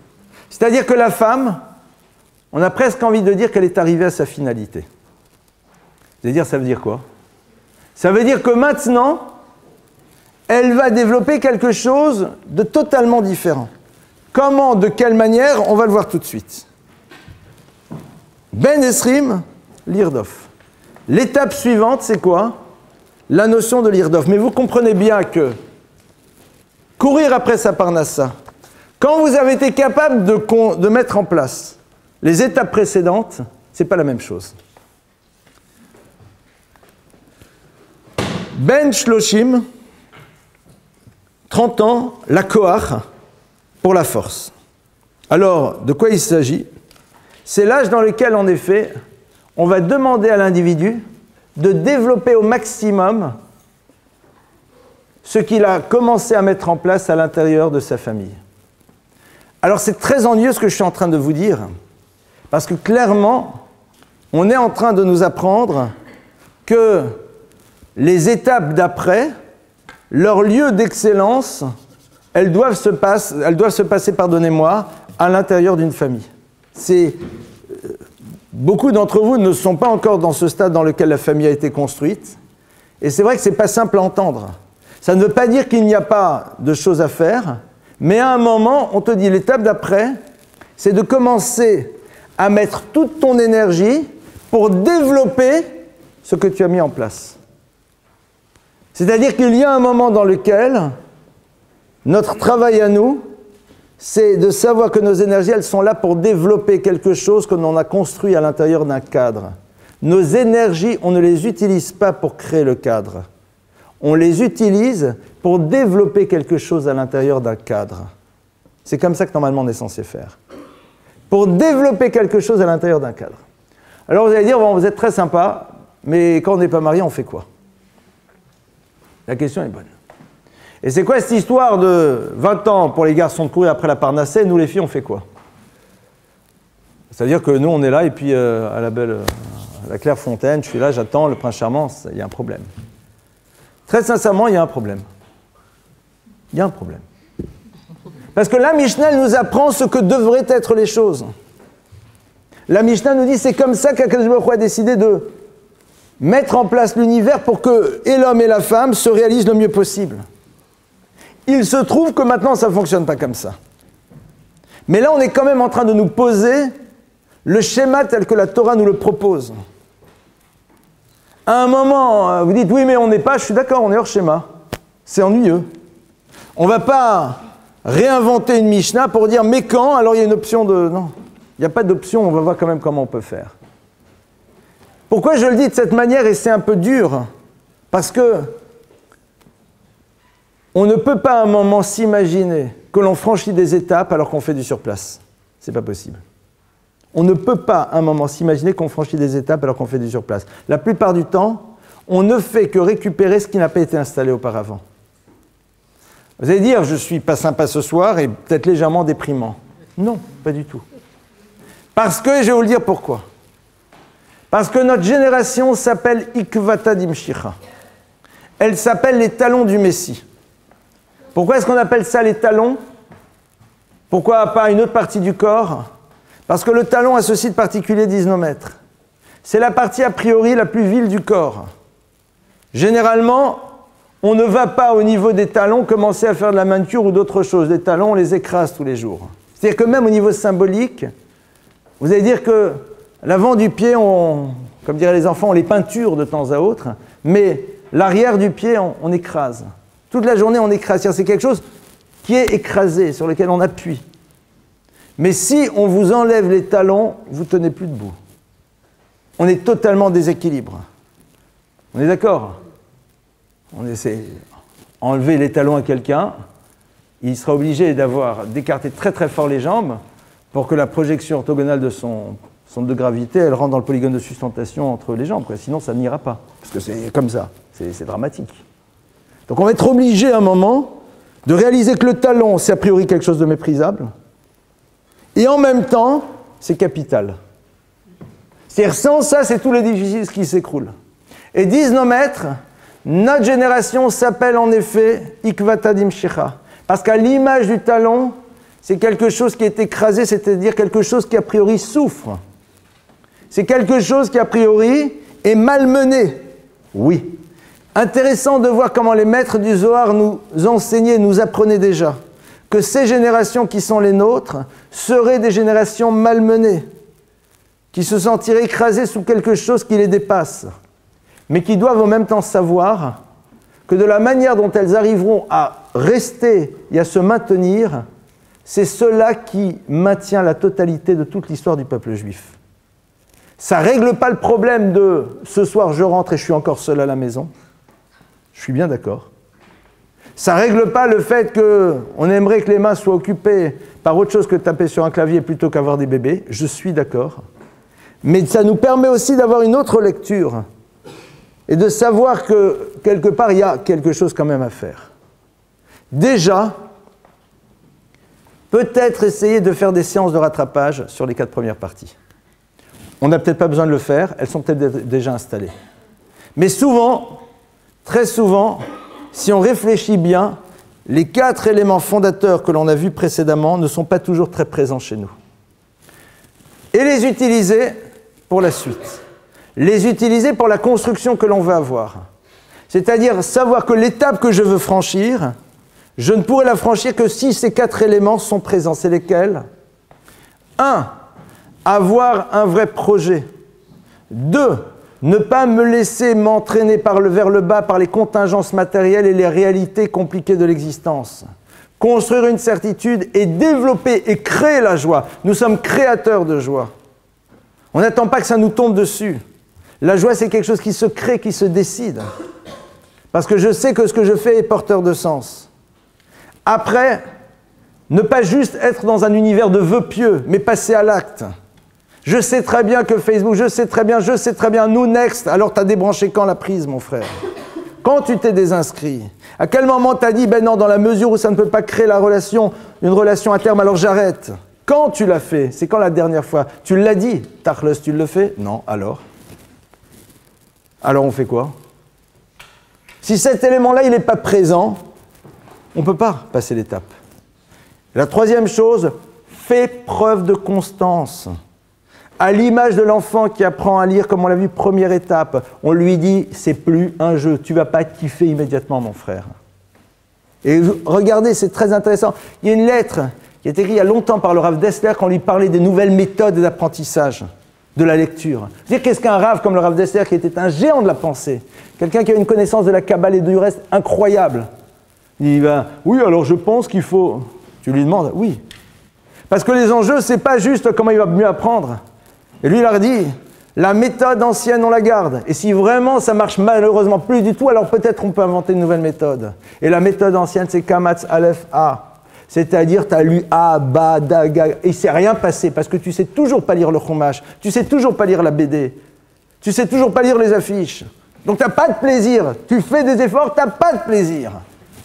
C'est-à-dire que la femme, on a presque envie de dire qu'elle est arrivée à sa finalité. C'est-à-dire, ça veut dire quoi? Ça veut dire que maintenant, elle va développer quelque chose de totalement différent. Comment, de quelle manière, on va le voir tout de suite. Ben Esrim, Lirdof. L'étape suivante, c'est quoi? La notion de Lirdof. Mais vous comprenez bien que courir après sa parnassa, quand vous avez été capable de mettre en place les étapes précédentes, ce n'est pas la même chose. Ben Shloshim, 30 ans, la Koach, pour la force. Alors, de quoi il s'agit? C'est l'âge dans lequel, en effet, on va demander à l'individu de développer au maximum ce qu'il a commencé à mettre en place à l'intérieur de sa famille. Alors, c'est très ennuyeux ce que je suis en train de vous dire, parce que clairement, on est en train de nous apprendre que les étapes d'après, leur lieu d'excellence, elles doivent se passer, pardonnez-moi, à l'intérieur d'une famille. Beaucoup d'entre vous ne sont pas encore dans ce stade dans lequel la famille a été construite, et c'est vrai que ce n'est pas simple à entendre. Ça ne veut pas dire qu'il n'y a pas de choses à faire, mais à un moment, on te dit l'étape d'après, c'est de commencer à mettre toute ton énergie pour développer ce que tu as mis en place. C'est-à-dire qu'il y a un moment dans lequel notre travail à nous, c'est de savoir que nos énergies, elles sont là pour développer quelque chose que l'on a construit à l'intérieur d'un cadre. Nos énergies, on ne les utilise pas pour créer le cadre. On les utilise pour développer quelque chose à l'intérieur d'un cadre. C'est comme ça que normalement on est censé faire. Pour développer quelque chose à l'intérieur d'un cadre. Alors vous allez dire, bon, vous êtes très sympa, mais quand on n'est pas marié, on fait quoi? La question est bonne. Et c'est quoi cette histoire de 20 ans pour les garçons de courir après la parnassée, nous les filles, on fait quoi? C'est-à-dire que nous, on est là, et puis à la Clairefontaine, je suis là, j'attends, le prince charmant, il y a un problème. Très sincèrement, il y a un problème. Il y a un problème. Parce que la Mishnah nous apprend ce que devraient être les choses. La Mishnah nous dit c'est comme ça qu'Akadosh Baruch Hu a décidé de mettre en place l'univers pour que et l'homme et la femme se réalisent le mieux possible. Il se trouve que maintenant ça ne fonctionne pas comme ça. Mais là on est quand même en train de nous poser le schéma tel que la Torah nous le propose. À un moment, vous dites oui mais on n'est pas, je suis d'accord, on est hors schéma. C'est ennuyeux. On ne va pas réinventer une Mishnah pour dire mais quand? Alors il y a une option de... Non, il n'y a pas d'option, on va voir quand même comment on peut faire. Pourquoi je le dis de cette manière et c'est un peu dur? Parce que on ne peut pas à un moment s'imaginer que l'on franchit des étapes alors qu'on fait du surplace. C'est pas possible. On ne peut pas à un moment s'imaginer qu'on franchit des étapes alors qu'on fait du surplace. La plupart du temps, on ne fait que récupérer ce qui n'a pas été installé auparavant. Vous allez dire, je suis pas sympa ce soir et peut-être légèrement déprimant. Non, pas du tout. Parce que, je vais vous le dire pourquoi. Parce que notre génération s'appelle Ikvata Dimshicha. Elle s'appelle les talons du Messie. Pourquoi est-ce qu'on appelle ça les talons? Pourquoi pas une autre partie du corps? Parce que le talon a ce site particulier d'isnomètre. C'est la partie a priori la plus vile du corps. Généralement, on ne va pas au niveau des talons commencer à faire de la manucure ou d'autres choses. Les talons, on les écrase tous les jours. C'est-à-dire que même au niveau symbolique, vous allez dire que l'avant du pied, comme diraient les enfants, on les peinture de temps à autre, mais l'arrière du pied, on écrase. Toute la journée, on écrase. C'est quelque chose qui est écrasé, sur lequel on appuie. Mais si on vous enlève les talons, vous ne tenez plus debout. On est totalement en déséquilibre. On est d'accord? On essaie d'enlever les talons à quelqu'un, il sera obligé d'écarter très très fort les jambes pour que la projection orthogonale de son centre de gravité, elle rentre dans le polygone de sustentation entre les jambes, quoi. Sinon ça n'ira pas, parce que c'est comme ça, c'est dramatique. Donc on va être obligé à un moment de réaliser que le talon, c'est a priori quelque chose de méprisable, et en même temps, c'est capital. C'est-à-dire sans ça, c'est tout l'édifice qui s'écroule. Et disent nos maîtres, notre génération s'appelle en effet Ikvatadim Shecha, parce qu'à l'image du talon, c'est quelque chose qui est écrasé, c'est-à-dire quelque chose qui a priori souffre. C'est quelque chose qui a priori est malmené. Oui. Intéressant de voir comment les maîtres du Zohar nous enseignaient, nous apprenaient déjà que ces générations qui sont les nôtres seraient des générations malmenées, qui se sentiraient écrasées sous quelque chose qui les dépasse, mais qui doivent en même temps savoir que de la manière dont elles arriveront à rester et à se maintenir, c'est cela qui maintient la totalité de toute l'histoire du peuple juif. Ça ne règle pas le problème de « ce soir je rentre et je suis encore seul à la maison ». Je suis bien d'accord. Ça ne règle pas le fait qu'on aimerait que les mains soient occupées par autre chose que de taper sur un clavier plutôt qu'avoir des bébés. Je suis d'accord. Mais ça nous permet aussi d'avoir une autre lecture et de savoir que, quelque part, il y a quelque chose quand même à faire. Déjà, peut-être essayer de faire des séances de rattrapage sur les 4 premières parties. On n'a peut-être pas besoin de le faire, elles sont peut-être déjà installées. Mais souvent, très souvent, si on réfléchit bien, les 4 éléments fondateurs que l'on a vus précédemment ne sont pas toujours très présents chez nous. Et les utiliser pour la suite. Les utiliser pour la construction que l'on veut avoir. C'est-à-dire savoir que l'étape que je veux franchir, je ne pourrai la franchir que si ces 4 éléments sont présents. C'est lesquels? 1. Avoir un vrai projet. 2. Ne pas me laisser m'entraîner vers le bas par les contingences matérielles et les réalités compliquées de l'existence. Construire une certitude et développer et créer la joie. Nous sommes créateurs de joie. On n'attend pas que ça nous tombe dessus. La joie, c'est quelque chose qui se crée, qui se décide. Parce que je sais que ce que je fais est porteur de sens. Après, ne pas juste être dans un univers de vœux pieux, mais passer à l'acte. Je sais très bien que Facebook, je sais très bien, nous next, alors tu as débranché quand la prise, mon frère? Quand tu t'es désinscrit? À quel moment tu as dit, ben non, dans la mesure où ça ne peut pas créer une relation à terme, alors j'arrête? Quand tu l'as fait? C'est quand la dernière fois? Tu l'as dit, Tachlos, tu le fais? Non, alors? Alors on fait quoi? Si cet élément-là, il n'est pas présent, on ne peut pas passer l'étape. La troisième chose, fais preuve de constance. À l'image de l'enfant qui apprend à lire, comme on l'a vu, première étape, on lui dit, c'est plus un jeu, tu ne vas pas kiffer immédiatement, mon frère. Et regardez, c'est très intéressant. Il y a une lettre qui est écrite il y a longtemps par le Rav Dessler quand on lui parlait des nouvelles méthodes d'apprentissage de la lecture. Dire qu'est-ce qu'un Rav comme le Rav Dessler qui était un géant de la pensée, quelqu'un qui a une connaissance de la Kabbale et du reste incroyable. Il va, oui, alors je pense qu'il faut... Tu lui demandes, oui. Parce que les enjeux, c'est pas juste comment il va mieux apprendre. Et lui, il leur dit, la méthode ancienne, on la garde. Et si vraiment ça marche malheureusement plus du tout, alors peut-être on peut inventer une nouvelle méthode. Et la méthode ancienne, c'est Kamatz Aleph A. C'est-à-dire, tu as lu A, Ba, Da, Ga, et il ne s'est rien passé parce que tu ne sais toujours pas lire le Chumash, tu ne sais toujours pas lire la BD, tu ne sais toujours pas lire les affiches. Donc tu n'as pas de plaisir. Tu fais des efforts, tu n'as pas de plaisir.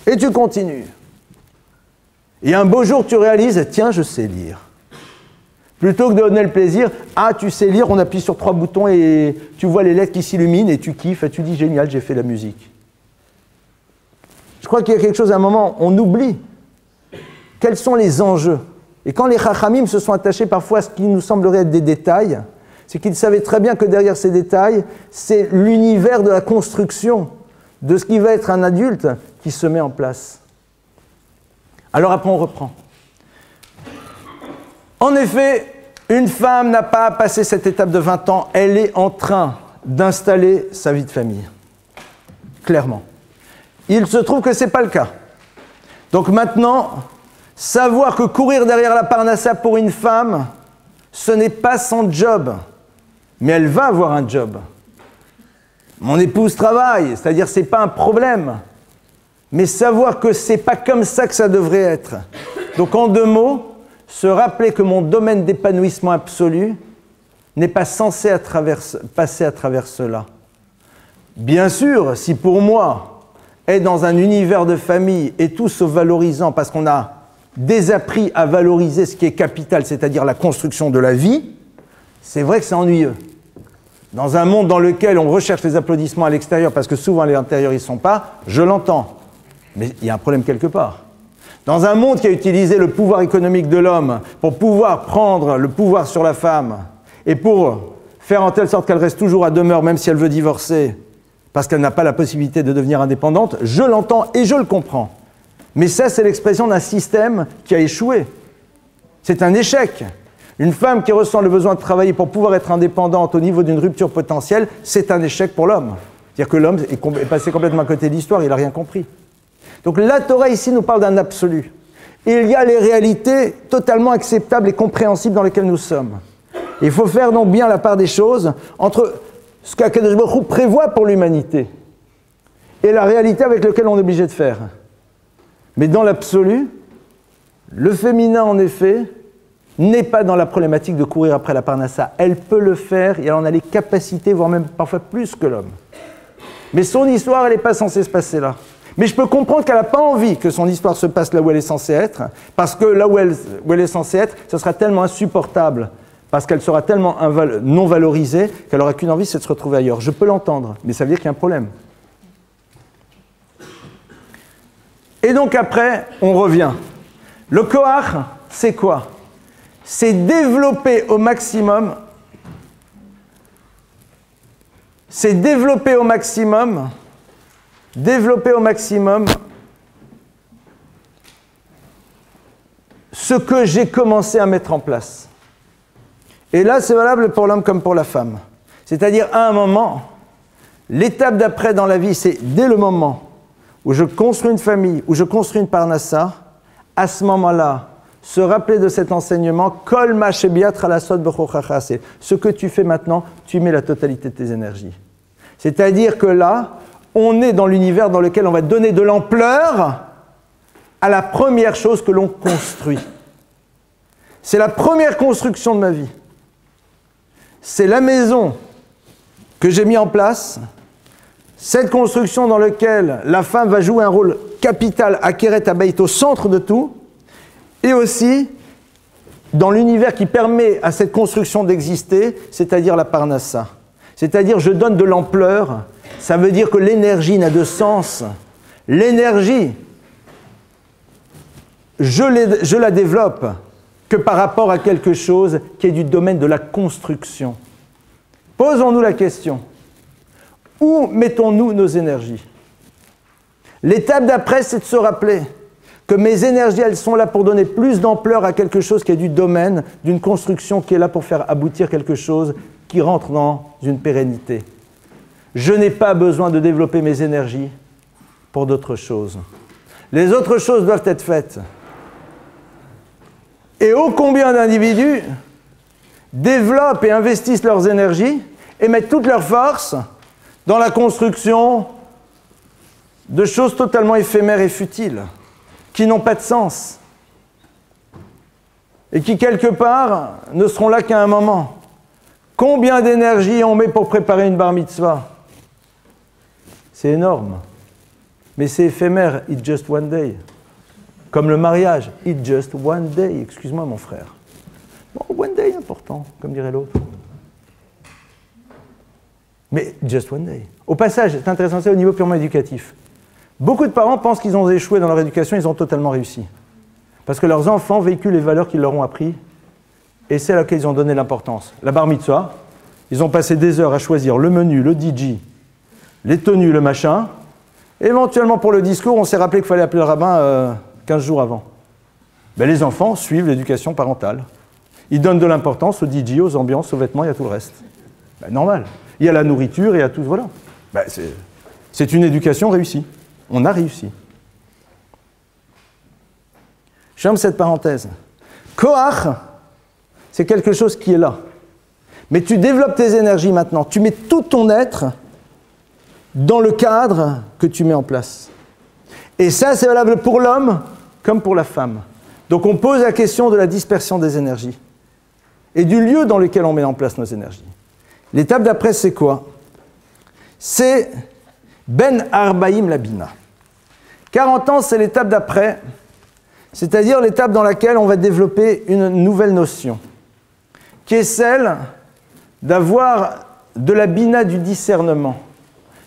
Et tu continues. Et un beau jour, tu réalises, tiens, je sais lire. Plutôt que de donner le plaisir, ah, tu sais lire, on appuie sur 3 boutons et tu vois les lettres qui s'illuminent et tu kiffes et tu dis, génial, j'ai fait la musique. Je crois qu'il y a quelque chose, à un moment, on oublie. Quels sont les enjeux? Et quand les Chachamim se sont attachés parfois à ce qui nous semblerait être des détails, c'est qu'ils savaient très bien que derrière ces détails, c'est l'univers de la construction de ce qui va être un adulte qui se met en place. Alors après, on reprend. En effet, une femme n'a pas passé cette étape de 20 ans, elle est en train d'installer sa vie de famille. Clairement. Il se trouve que ce n'est pas le cas. Donc maintenant, savoir que courir derrière la parnassa pour une femme, ce n'est pas son job, mais elle va avoir un job. Mon épouse travaille, c'est-à-dire ce n'est pas un problème. Mais savoir que ce n'est pas comme ça que ça devrait être. Donc en 2 mots, se rappeler que mon domaine d'épanouissement absolu n'est pas censé passer à travers cela. Bien sûr, si pour moi, être dans un univers de famille et tout se valorisant parce qu'on a désappris à valoriser ce qui est capital, c'est-à-dire la construction de la vie, c'est vrai que c'est ennuyeux. Dans un monde dans lequel on recherche les applaudissements à l'extérieur parce que souvent à l'intérieur ils ne sont pas, je l'entends. Mais il y a un problème quelque part. Dans un monde qui a utilisé le pouvoir économique de l'homme pour pouvoir prendre le pouvoir sur la femme et pour faire en telle sorte qu'elle reste toujours à demeure même si elle veut divorcer parce qu'elle n'a pas la possibilité de devenir indépendante, je l'entends et je le comprends. Mais ça, c'est l'expression d'un système qui a échoué. C'est un échec. Une femme qui ressent le besoin de travailler pour pouvoir être indépendante au niveau d'une rupture potentielle, c'est un échec pour l'homme. C'est-à-dire que l'homme est passé complètement à côté de l'histoire, il n'a rien compris. Donc la Torah ici nous parle d'un absolu. Il y a les réalités totalement acceptables et compréhensibles dans lesquelles nous sommes. Il faut faire donc bien la part des choses entre ce qu'Akadosh Baruch Hu prévoit pour l'humanité et la réalité avec laquelle on est obligé de faire. Mais dans l'absolu, le féminin en effet n'est pas dans la problématique de courir après la parnassa. Elle peut le faire et elle en a les capacités, voire même parfois plus que l'homme. Mais son histoire, elle n'est pas censée se passer là. Mais je peux comprendre qu'elle n'a pas envie que son histoire se passe là où elle est censée être, parce que là où elle est censée être, ce sera tellement insupportable, parce qu'elle sera tellement non valorisée, qu'elle n'aura qu'une envie, c'est de se retrouver ailleurs. Je peux l'entendre, mais ça veut dire qu'il y a un problème. Et donc après, on revient. Le koach, c'est quoi? C'est développer au maximum, ce que j'ai commencé à mettre en place. Et là, c'est valable pour l'homme comme pour la femme. C'est-à-dire, à un moment, l'étape d'après dans la vie, c'est dès le moment où je construis une famille, où je construis une parnassa, à ce moment-là, se rappeler de cet enseignement, Kol ma shebiat chalasot b'chochacha, c'est ce que tu fais maintenant, tu mets la totalité de tes énergies. C'est-à-dire que là, on est dans l'univers dans lequel on va donner de l'ampleur à la première chose que l'on construit. C'est la première construction de ma vie. C'est la maison que j'ai mis en place, cette construction dans laquelle la femme va jouer un rôle capital à Keret Habayit, au centre de tout, et aussi dans l'univers qui permet à cette construction d'exister, c'est-à-dire la parnassa. C'est-à-dire je donne de l'ampleur, ça veut dire que l'énergie n'a de sens. L'énergie, je la développe que par rapport à quelque chose qui est du domaine de la construction. Posons-nous la question, où mettons-nous nos énergies? L'étape d'après, c'est de se rappeler que mes énergies, elles sont là pour donner plus d'ampleur à quelque chose qui est du domaine d'une construction qui est là pour faire aboutir quelque chose qui rentre dans une pérennité. Je n'ai pas besoin de développer mes énergies pour d'autres choses. Les autres choses doivent être faites. Et ô combien d'individus développent et investissent leurs énergies et mettent toute leur force dans la construction de choses totalement éphémères et futiles, qui n'ont pas de sens, et qui, quelque part, ne seront là qu'à un moment. Combien d'énergie on met pour préparer une bar mitzvah? C'est énorme. Mais c'est éphémère, it's just one day. Comme le mariage, it's just one day. Excuse-moi, mon frère. Bon, one day, important, comme dirait l'autre. Mais just one day. Au passage, c'est intéressant, c'est au niveau purement éducatif. Beaucoup de parents pensent qu'ils ont échoué dans leur éducation, ils ont totalement réussi. Parce que leurs enfants véhiculent les valeurs qu'ils leur ont appris et celles à laquelle ils ont donné l'importance. La bar mitzvah, ils ont passé des heures à choisir le menu, le DJ, les tenues, le machin. Éventuellement, pour le discours, on s'est rappelé qu'il fallait appeler le rabbin 15 jours avant. Ben, les enfants suivent l'éducation parentale. Ils donnent de l'importance au DJ, aux ambiances, aux vêtements et à tout le reste. Ben, normal. Il y a la nourriture et il y a tout, voilà. Ben, c'est une éducation réussie. on a réussi. Je ferme cette parenthèse. Koach, c'est quelque chose qui est là. Mais tu développes tes énergies maintenant. Tu mets tout ton être dans le cadre que tu mets en place. Et ça, c'est valable pour l'homme comme pour la femme. Donc on pose la question de la dispersion des énergies et du lieu dans lequel on met en place nos énergies. L'étape d'après, c'est quoi? C'est Ben Arbaïm Labina. 40 ans, c'est l'étape d'après, c'est-à-dire l'étape dans laquelle on va développer une nouvelle notion, qui est celle d'avoir de la bina du discernement,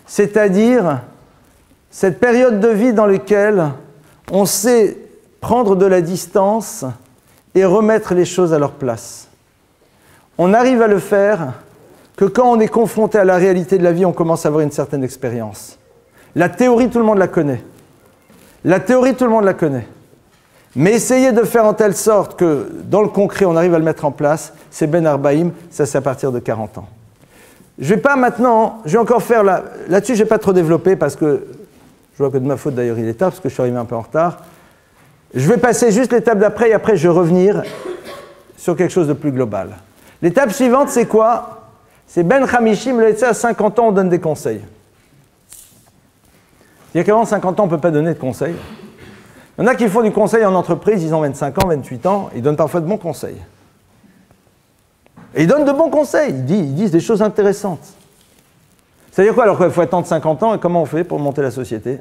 c'est-à-dire cette période de vie dans laquelle on sait prendre de la distance et remettre les choses à leur place. On arrive à le faire que quand on est confronté à la réalité de la vie, on commence à avoir une certaine expérience. La théorie, tout le monde la connaît. La théorie, tout le monde la connaît. Mais essayer de faire en telle sorte que, dans le concret, on arrive à le mettre en place, c'est Ben Arbaïm, ça c'est à partir de 40 ans. Je vais pas maintenant, je vais encore faire là-dessus, je vais pas trop développer parce que, je vois que de ma faute d'ailleurs il est tard, parce que je suis arrivé un peu en retard. Je vais passer juste l'étape d'après et après je vais revenir sur quelque chose de plus global. L'étape suivante, c'est quoi? C'est Ben Hamishim, le à 50 ans, on donne des conseils. Il y a qu'avant 50 ans, on ne peut pas donner de conseils. Il y en a qui font du conseil en entreprise, ils ont 25 ans, 28 ans, ils donnent parfois de bons conseils. Et ils donnent de bons conseils, ils disent des choses intéressantes. C'est-à-dire quoi? Alors qu'il faut attendre 50 ans, et comment on fait pour monter la société?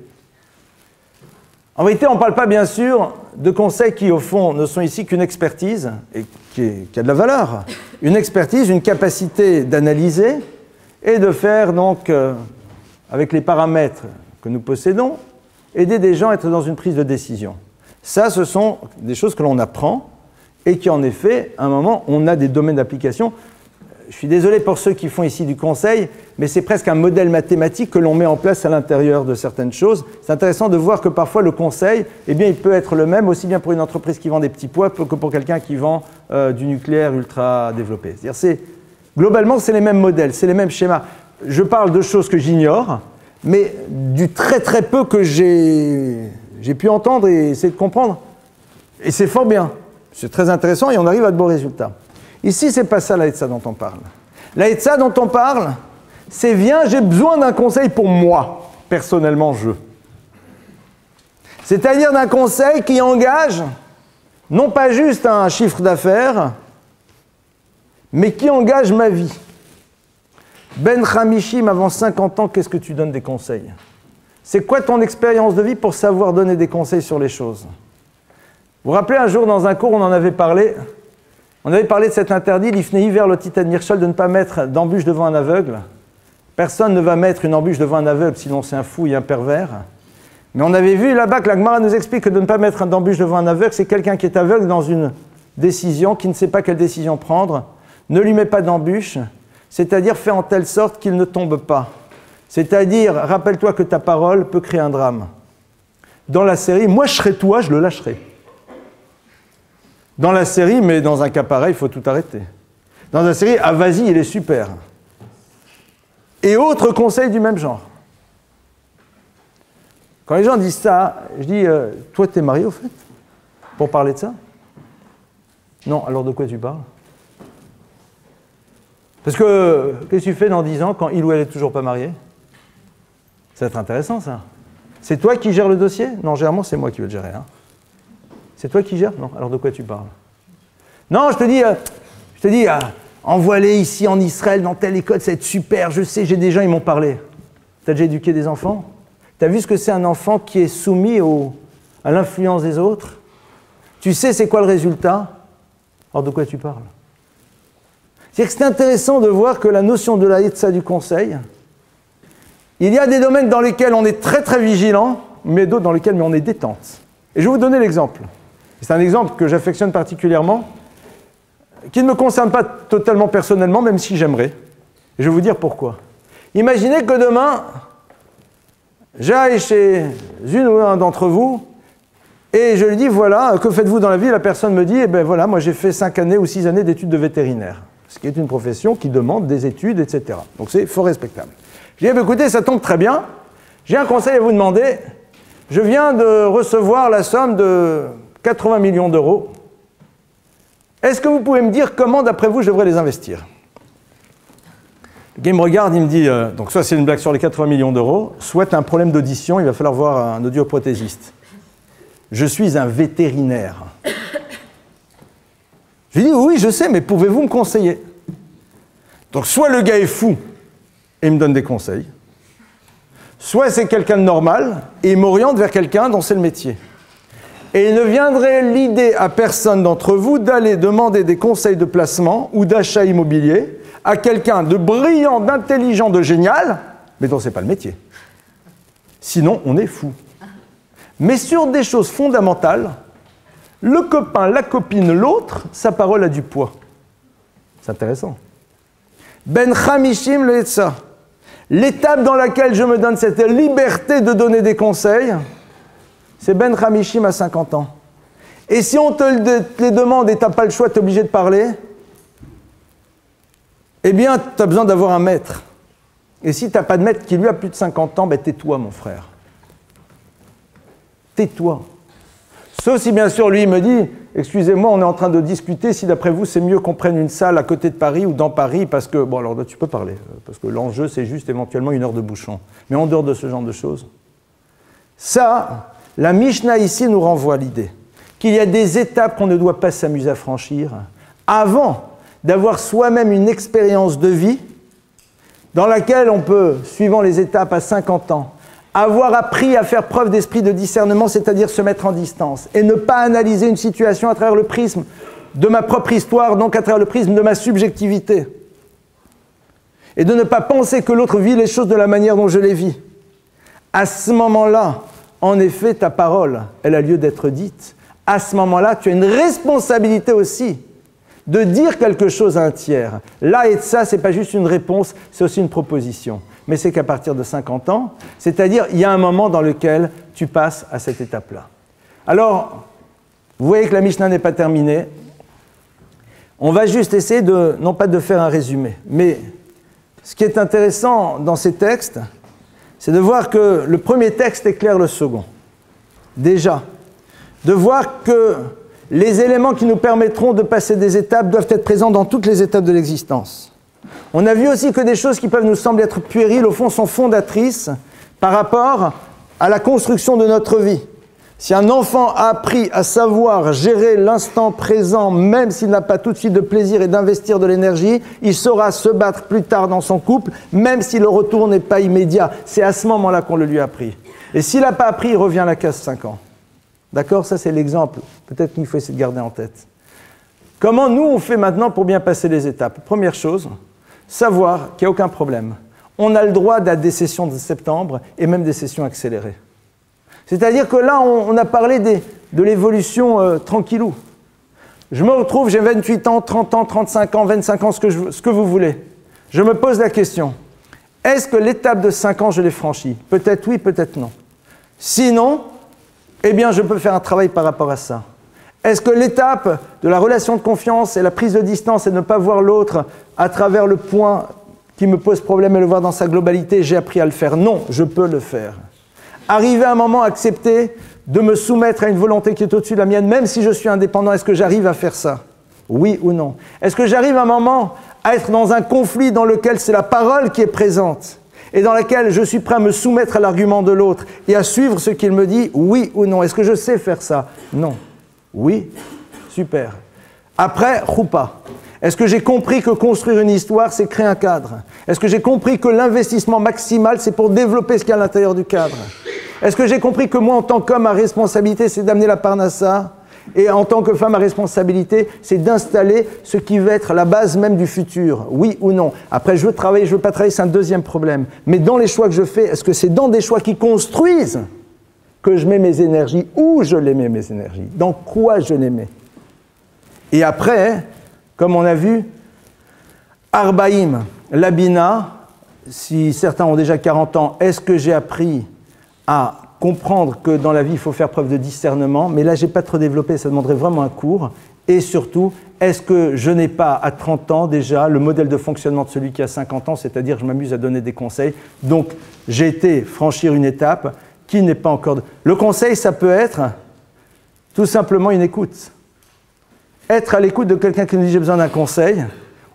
En vérité, on ne parle pas bien sûr de conseils qui, au fond, ne sont ici qu'une expertise, et qui a de la valeur. Une expertise, une capacité d'analyser et de faire, donc, avec les paramètres que nous possédons, aider des gens à être dans une prise de décision. Ça, ce sont des choses que l'on apprend et qui, en effet, à un moment, on a des domaines d'application. Je suis désolé pour ceux qui font ici du conseil, mais c'est presque un modèle mathématique que l'on met en place à l'intérieur de certaines choses. C'est intéressant de voir que parfois le conseil, eh bien, il peut être le même aussi bien pour une entreprise qui vend des petits pois que pour quelqu'un qui vend du nucléaire ultra développé. C'est-à-dire, globalement, c'est les mêmes modèles, c'est les mêmes schémas. Je parle de choses que j'ignore, mais du très très peu que j'ai pu entendre et essayer de comprendre. Et c'est fort bien. C'est très intéressant et on arrive à de beaux résultats. Ici, ce n'est pas ça la Hetzah dont on parle. La Hetzah dont on parle, c'est viens, j'ai besoin d'un conseil pour moi, personnellement, C'est-à-dire d'un conseil qui engage non pas juste un chiffre d'affaires, mais qui engage ma vie. Ben Hamishim, avant 50 ans, qu'est-ce que tu donnes des conseils? C'est quoi ton expérience de vie pour savoir donner des conseils sur les choses? Vous vous rappelez, un jour, dans un cours, on en avait parlé. On avait parlé de cet interdit, l'Ifnei Ver Lotit Admirchal, de ne pas mettre d'embûche devant un aveugle. Personne ne va mettre une embûche devant un aveugle, sinon c'est un fou et un pervers. Mais on avait vu là-bas que la Gemara nous explique que de ne pas mettre d'embûche devant un aveugle, c'est quelqu'un qui est aveugle dans une décision, qui ne sait pas quelle décision prendre, ne lui met pas d'embûche, c'est-à-dire fait en telle sorte qu'il ne tombe pas. C'est-à-dire, rappelle-toi que ta parole peut créer un drame. Dans la série, moi je serai toi, je le lâcherai. Dans la série, mais dans un cas pareil, il faut tout arrêter. Dans la série, ah vas-y, il est super. Et autres conseils du même genre. Quand les gens disent ça, je dis, toi t'es marié au fait? Pour parler de ça? Non, alors de quoi tu parles? Parce que, qu'est-ce que tu fais dans 10 ans quand il ou elle est toujours pas marié? Ça va être intéressant ça. C'est toi qui gères le dossier? Non, généralement c'est moi qui vais le gérer. Hein. C'est toi qui gères? Non, alors de quoi tu parles? Non, je te dis, envoie-les ici en Israël, dans telle école, ça va être super, je sais, j'ai des gens, ils m'ont parlé. T'as déjà éduqué des enfants? T'as vu ce que c'est un enfant qui est soumis à l'influence des autres? Tu sais c'est quoi le résultat? Alors de quoi tu parles? C'est-à-dire que c'est intéressant de voir que la notion de la Hetzah du conseil, il y a des domaines dans lesquels on est très très vigilant, mais d'autres dans lesquels on est détente. Et je vais vous donner l'exemple. C'est un exemple que j'affectionne particulièrement, qui ne me concerne pas totalement personnellement, même si j'aimerais. Et je vais vous dire pourquoi. Imaginez que demain, j'aille chez une ou un d'entre vous, et je lui dis, voilà, que faites-vous dans la vie? La personne me dit, eh bien voilà, moi j'ai fait 5 années ou 6 années d'études de vétérinaire, ce qui est une profession qui demande des études, etc. Donc c'est fort respectable. Je dis, eh bien, écoutez, ça tombe très bien, j'ai un conseil à vous demander, je viens de recevoir la somme de 80 millions d'euros. Est-ce que vous pouvez me dire comment, d'après vous, je devrais les investir? Le gars me regarde, il me dit, donc soit c'est une blague sur les 80 millions d'euros, soit tu as un problème d'audition, il va falloir voir un audioprothésiste. Je suis un vétérinaire. Je lui dis, oui, je sais, mais pouvez-vous me conseiller? Donc soit le gars est fou et me donne des conseils, soit c'est quelqu'un de normal et il m'oriente vers quelqu'un dont c'est le métier. Et il ne viendrait l'idée à personne d'entre vous d'aller demander des conseils de placement ou d'achat immobilier à quelqu'un de brillant, d'intelligent, de génial, mais dont ce n'est pas le métier. Sinon, on est fou. Mais sur des choses fondamentales, le copain, la copine, l'autre, sa parole a du poids. C'est intéressant. Ben Chamishim le Etza. L'étape dans laquelle je me donne cette liberté de donner des conseils, c'est Ben Chamishim à 50 ans. Et si on te les demande et tu n'as pas le choix, tu es obligé de parler, eh bien, tu as besoin d'avoir un maître. Et si tu n'as pas de maître qui lui a plus de 50 ans, ben tais-toi, mon frère. Tais-toi. Sauf si, bien sûr, lui, il me dit, excusez-moi, on est en train de discuter si, d'après vous, c'est mieux qu'on prenne une salle à côté de Paris ou dans Paris, parce que, bon, alors tu peux parler, parce que l'enjeu, c'est juste éventuellement 1 heure de bouchon. Mais en dehors de ce genre de choses, ça, la Mishnah ici nous renvoie à l'idée qu'il y a des étapes qu'on ne doit pas s'amuser à franchir avant d'avoir soi-même une expérience de vie dans laquelle on peut, suivant les étapes à 50 ans, avoir appris à faire preuve d'esprit de discernement, c'est-à-dire se mettre en distance, et ne pas analyser une situation à travers le prisme de ma propre histoire, donc à travers le prisme de ma subjectivité. Et de ne pas penser que l'autre vit les choses de la manière dont je les vis. À ce moment-là, en effet, ta parole, elle a lieu d'être dite. À ce moment-là, tu as une responsabilité aussi de dire quelque chose à un tiers. Là et de ça, ce n'est pas juste une réponse, c'est aussi une proposition. Mais c'est qu'à partir de 50 ans, c'est-à-dire il y a un moment dans lequel tu passes à cette étape-là. Alors, vous voyez que la Mishnah n'est pas terminée. On va juste essayer de, non pas de faire un résumé, mais ce qui est intéressant dans ces textes, c'est de voir que le premier texte éclaire le second. Déjà, de voir que les éléments qui nous permettront de passer des étapes doivent être présents dans toutes les étapes de l'existence. On a vu aussi que des choses qui peuvent nous sembler être puériles, au fond, sont fondatrices par rapport à la construction de notre vie. Si un enfant a appris à savoir gérer l'instant présent, même s'il n'a pas tout de suite de plaisir et d'investir de l'énergie, il saura se battre plus tard dans son couple, même si le retour n'est pas immédiat. C'est à ce moment-là qu'on le lui a appris. Et s'il n'a pas appris, il revient à la case 5 ans. D'accord? Ça, c'est l'exemple. Peut-être qu'il faut essayer de garder en tête. Comment nous, on fait maintenant pour bien passer les étapes? Première chose, savoir qu'il n'y a aucun problème. On a le droit à des sessions de septembre et même des sessions accélérées. C'est-à-dire que là, on a parlé de l'évolution tranquillou. Je me retrouve, j'ai 28 ans, 30 ans, 35 ans, 25 ans, ce que vous voulez. Je me pose la question, est-ce que l'étape de 5 ans, je l'ai franchie? Peut-être oui, peut-être non. Sinon, eh bien, je peux faire un travail par rapport à ça. Est-ce que l'étape de la relation de confiance et la prise de distance et ne pas voir l'autre à travers le point qui me pose problème et le voir dans sa globalité, j'ai appris à le faire? Non, je peux le faire. Arriver à un moment à accepter de me soumettre à une volonté qui est au-dessus de la mienne, même si je suis indépendant, est-ce que j'arrive à faire ça? Oui ou non? Est-ce que j'arrive à un moment à être dans un conflit dans lequel c'est la parole qui est présente et dans laquelle je suis prêt à me soumettre à l'argument de l'autre et à suivre ce qu'il me dit? Oui ou non? Est-ce que je sais faire ça? Non. Oui? Super. Après, choupa. Est-ce que j'ai compris que construire une histoire, c'est créer un cadre? Est-ce que j'ai compris que l'investissement maximal, c'est pour développer ce qu'il y a à l'intérieur du cadre? Est-ce que j'ai compris que moi, en tant qu'homme, ma responsabilité, c'est d'amener la parnassa? Et en tant que femme, ma responsabilité, c'est d'installer ce qui va être la base même du futur? Oui ou non? Après, je veux travailler, je ne veux pas travailler, c'est un deuxième problème. Mais dans les choix que je fais, est-ce que c'est dans des choix qui construisent que je mets mes énergies? Où je les mets, mes énergies? Dans quoi je les mets? Et après, comme on a vu, Arbaïm, l'Abina, si certains ont déjà 40 ans, est-ce que j'ai appris à comprendre que dans la vie, il faut faire preuve de discernement? Mais là, je n'ai pas trop développé, ça demanderait vraiment un cours. Et surtout, est-ce que je n'ai pas à 30 ans déjà le modèle de fonctionnement de celui qui a 50 ans, c'est-à-dire je m'amuse à donner des conseils. Donc, j'ai été franchir une étape Qui n'est pas encore... Le conseil, ça peut être tout simplement une écoute. Être à l'écoute de quelqu'un qui nous dit « j'ai besoin d'un conseil »,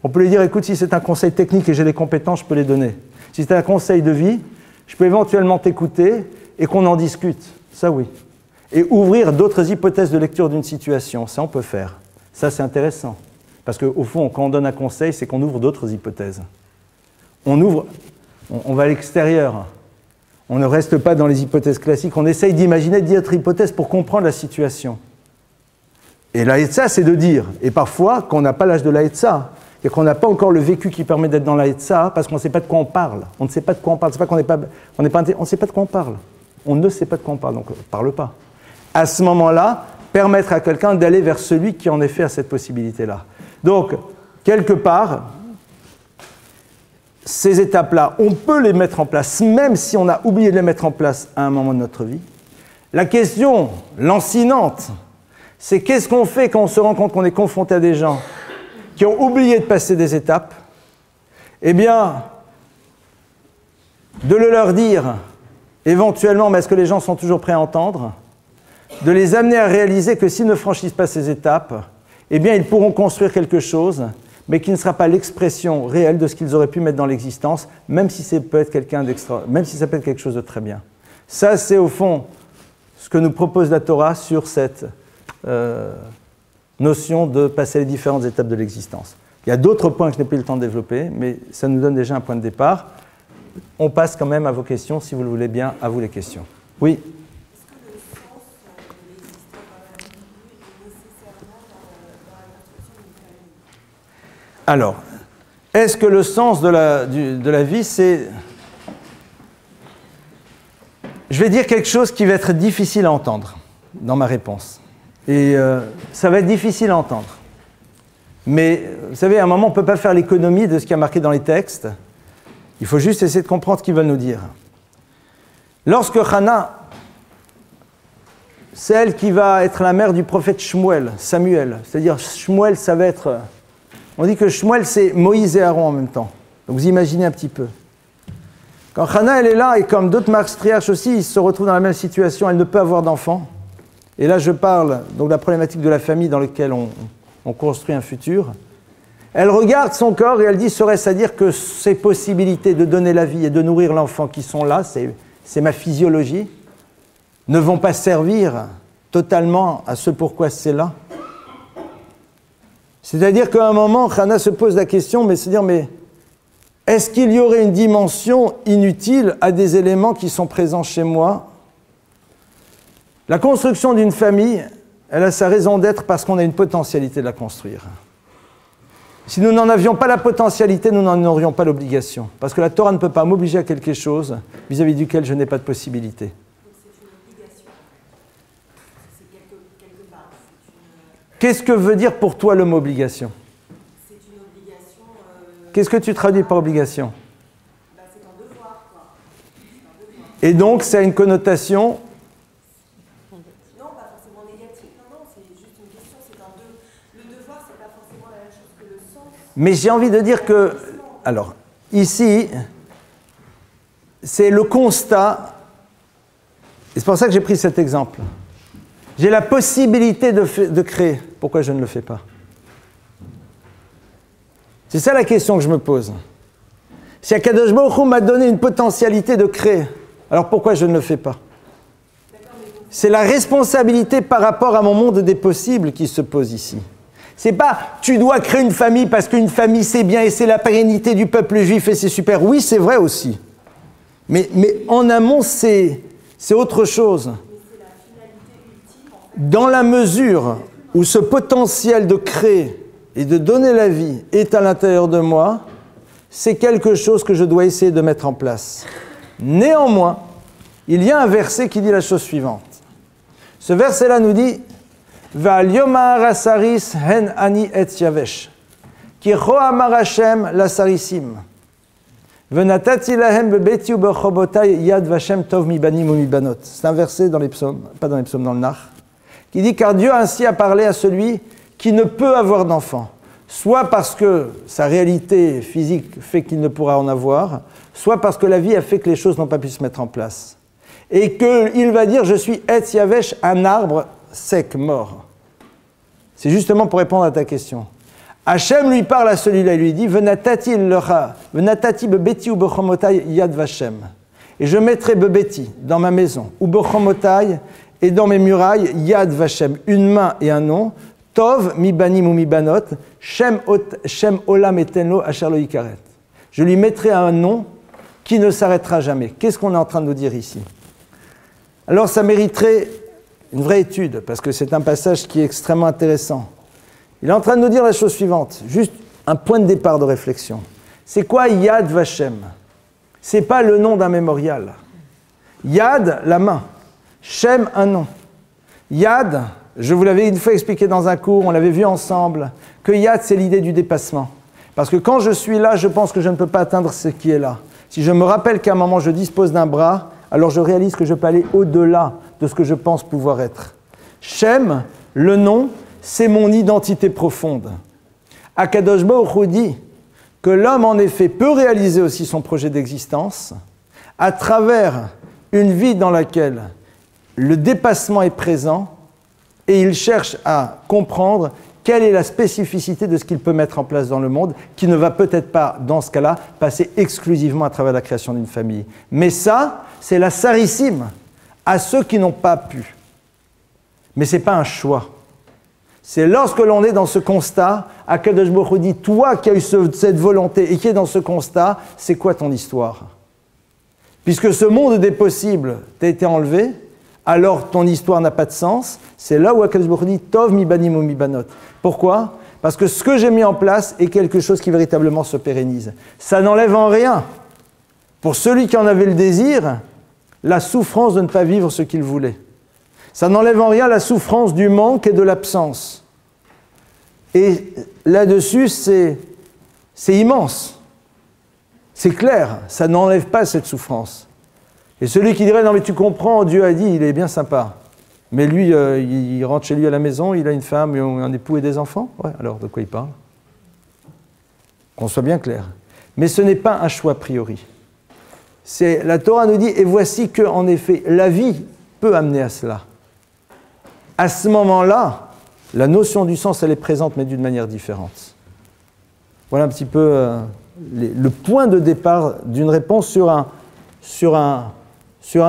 on peut lui dire « écoute, si c'est un conseil technique et j'ai les compétences, je peux les donner. Si c'est un conseil de vie, je peux éventuellement t'écouter et qu'on en discute. » Ça, oui. Et ouvrir d'autres hypothèses de lecture d'une situation, ça, on peut faire. Ça, c'est intéressant. Parce qu'au fond, quand on donne un conseil, c'est qu'on ouvre d'autres hypothèses. On ouvre, on va à l'extérieur. On ne reste pas dans les hypothèses classiques. On essaye d'imaginer d'autres hypothèses pour comprendre la situation. Et l'Aïtsa, c'est de dire, et parfois, qu'on n'a pas l'âge de l'Aïtsa, et qu'on n'a pas encore le vécu qui permet d'être dans l'Aïtsa, parce qu'on ne sait pas de quoi on parle. On ne sait pas de quoi on parle. C'est pas qu'on n'est pas, on ne sait pas de quoi on parle. On ne sait pas de quoi on parle, donc on ne parle pas. À ce moment-là, permettre à quelqu'un d'aller vers celui qui en effet a cette possibilité-là. Donc, quelque part, ces étapes-là, on peut les mettre en place, même si on a oublié de les mettre en place à un moment de notre vie. La question lancinante, c'est qu'est-ce qu'on fait quand on se rend compte qu'on est confronté à des gens qui ont oublié de passer des étapes? Eh bien, de le leur dire, éventuellement, mais est-ce que les gens sont toujours prêts à entendre? De les amener à réaliser que s'ils ne franchissent pas ces étapes, eh bien, ils pourront construire quelque chose, mais qui ne sera pas l'expression réelle de ce qu'ils auraient pu mettre dans l'existence, même si ça peut être même si ça peut être quelque chose de très bien. Ça, c'est au fond ce que nous propose la Torah sur cette notion de passer les différentes étapes de l'existence. Il y a d'autres points que je n'ai pas eu le temps de développer, mais ça nous donne déjà un point de départ. On passe quand même à vos questions, si vous le voulez bien, à vous les questions. Oui? Alors, est-ce que le sens de la vie, c'est... Je vais dire quelque chose qui va être difficile à entendre dans ma réponse. Et ça va être difficile à entendre. Mais, vous savez, à un moment, on ne peut pas faire l'économie de ce qui est marqué dans les textes. Il faut juste essayer de comprendre ce qu'ils veulent nous dire. Lorsque Hannah, c'est elle qui va être la mère du prophète Shmuel, Samuel, c'est-à-dire Shmuel, ça va être... On dit que Shmuel, c'est Moïse et Aaron en même temps. Donc vous imaginez un petit peu. Quand Hannah, elle est là, et comme d'autres matriarches aussi, ils se retrouvent dans la même situation, elle ne peut avoir d'enfants. Et là, je parle donc de la problématique de la famille dans laquelle on construit un futur. Elle regarde son corps et elle dit, serait-ce à dire que ces possibilités de donner la vie et de nourrir l'enfant qui sont là, c'est ma physiologie, ne vont pas servir totalement à ce pourquoi c'est là? C'est-à-dire qu'à un moment, Hannah se pose la question, mais se dire, mais est-ce qu'il y aurait une dimension inutile à des éléments qui sont présents chez moi? La construction d'une famille, elle a sa raison d'être parce qu'on a une potentialité de la construire. Si nous n'en avions pas la potentialité, nous n'en aurions pas l'obligation. Parce que la Torah ne peut pas m'obliger à quelque chose vis-à-vis duquel je n'ai pas de possibilité. Donc c'est une obligation. C'est quelque part. Qu'est-ce que veut dire pour toi le mot obligation? C'est une obligation... Qu'est-ce que tu traduis par obligation? Bah, c'est un devoir, quoi. Un devoir. Et donc, ça a une connotation... Non, pas forcément négative. Non, c'est juste une question. Le devoir, c'est pas forcément la même chose que le sens. Mais j'ai envie de dire que... Alors, ici, c'est le constat... Et c'est pour ça que j'ai pris cet exemple. J'ai la possibilité de créer. Pourquoi je ne le fais pas? C'est ça la question que je me pose. Si Akadosh Baruch Hu m'a donné une potentialité de créer, alors pourquoi je ne le fais pas? C'est la responsabilité par rapport à mon monde des possibles qui se pose ici. C'est pas tu dois créer une famille parce qu'une famille c'est bien et c'est la pérennité du peuple juif et c'est super. Oui, c'est vrai aussi. Mais en amont, c'est autre chose. Dans la mesure où ce potentiel de créer et de donner la vie est à l'intérieur de moi, c'est quelque chose que je dois essayer de mettre en place. Néanmoins, il y a un verset qui dit la chose suivante. Ce verset-là nous dit « V'al yomar asaris hen ani et yavesh, ki choamar Hashem lasarisim, v'natati lahem bebeti u'bechobotai yad vashem tov mi banim u mi banot » C'est un verset dans les psaumes, pas dans les psaumes, dans le Nach, qui dit « Car Dieu ainsi a parlé à celui qui ne peut avoir d'enfant, soit parce que sa réalité physique fait qu'il ne pourra en avoir, soit parce que la vie a fait que les choses n'ont pas pu se mettre en place. et qu'il va dire « je suis Etz Yavesh », un arbre sec, mort. C'est justement pour répondre à ta question. Hachem lui parle à celui-là, il lui dit « Venatati bebeti ou bechomotai yad vashem » et je mettrai bebeti dans ma maison, ou bechomotai, et dans mes murailles, yad vashem, une main et un nom, tov mi banim ou mi banot, shem olam etenlo asher lo ikaret. Je lui mettrai un nom qui ne s'arrêtera jamais. Qu'est-ce qu'on est en train de nous dire ici? Alors ça mériterait une vraie étude, parce que c'est un passage qui est extrêmement intéressant. Il est en train de nous dire la chose suivante, juste un point de départ de réflexion. C'est quoi Yad Vashem? C'est pas le nom d'un mémorial. Yad, la main. Shem, un nom. Yad, je vous l'avais une fois expliqué dans un cours, on l'avait vu ensemble, que Yad, c'est l'idée du dépassement. Parce que quand je suis là, je pense que je ne peux pas atteindre ce qui est là. Si je me rappelle qu'à un moment je dispose d'un bras, alors je réalise que je peux aller au-delà de ce que je pense pouvoir être. Shem, le nom, c'est mon identité profonde. Akadosh Baruch Hu dit que l'homme, en effet, peut réaliser aussi son projet d'existence à travers une vie dans laquelle le dépassement est présent et il cherche à comprendre quelle est la spécificité de ce qu'il peut mettre en place dans le monde, qui ne va peut-être pas, dans ce cas-là, passer exclusivement à travers la création d'une famille. Mais ça, c'est la sarissime à ceux qui n'ont pas pu. Mais ce n'est pas un choix. C'est lorsque l'on est dans ce constat, Akadosh Baruch Hu dit, toi qui as eu cette volonté et qui es dans ce constat, c'est quoi ton histoire? Puisque ce monde des possibles t'a été enlevé, alors ton histoire n'a pas de sens. C'est là où Akadosh Baruch Hu dit, Tov mi banim ou mi banot. Pourquoi? Parce que ce que j'ai mis en place est quelque chose qui véritablement se pérennise. Ça n'enlève en rien, pour celui qui en avait le désir, la souffrance de ne pas vivre ce qu'il voulait. Ça n'enlève en rien la souffrance du manque et de l'absence. Et là-dessus, c'est immense. C'est clair, ça n'enlève pas cette souffrance. Et celui qui dirait « Non mais tu comprends, Dieu a dit, il est bien sympa. » Mais lui, il rentre chez lui à la maison, il a une femme, un époux et des enfants. Ouais, alors de quoi il parle? Qu'on soit bien clair. Mais ce n'est pas un choix a priori. La Torah nous dit « Et voici que, en effet, la vie peut amener à cela. » À ce moment-là, la notion du sens, elle est présente, mais d'une manière différente. Voilà un petit peu le point de départ d'une réponse sur un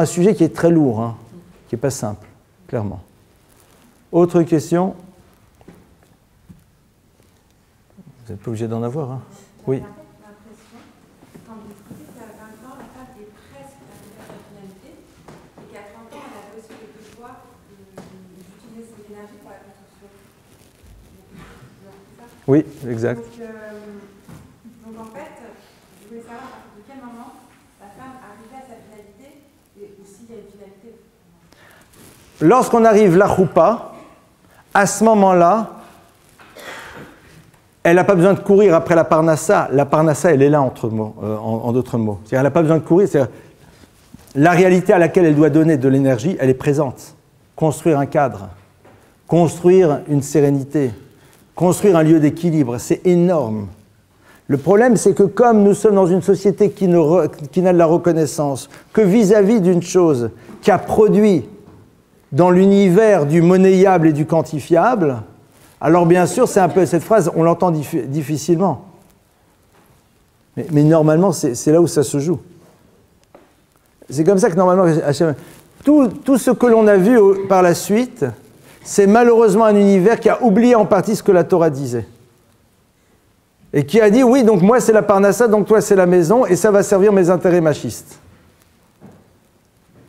sujet qui est très lourd, hein, qui n'est pas simple, clairement. Autre question? Vous n'êtes pas obligé d'en avoir, hein? Oui. Oui, exact. Donc en fait, je voulais savoir à partir de quel moment la femme arrivait à sa finalité et s'il y a une finalité. Lorsqu'on arrive la choupa, à ce moment-là, elle n'a pas besoin de courir après la parnassa. La parnassa, elle est là en d'autres mots. C'est-à-dire, elle n'a pas besoin de courir. C'est-à-dire, la réalité à laquelle elle doit donner de l'énergie, elle est présente. Construire un cadre, construire une sérénité, construire un lieu d'équilibre, c'est énorme. Le problème, c'est que comme nous sommes dans une société qui n'a de la reconnaissance que vis-à-vis d'une chose qui a produit dans l'univers du monnayable et du quantifiable, alors bien sûr, c'est un peu cette phrase, on l'entend difficilement. Mais normalement, c'est là où ça se joue. C'est comme ça que normalement, tout ce que l'on a vu par la suite, c'est malheureusement un univers qui a oublié en partie ce que la Torah disait. Et qui a dit, oui, donc moi c'est la parnassa, donc toi c'est la maison, et ça va servir mes intérêts machistes.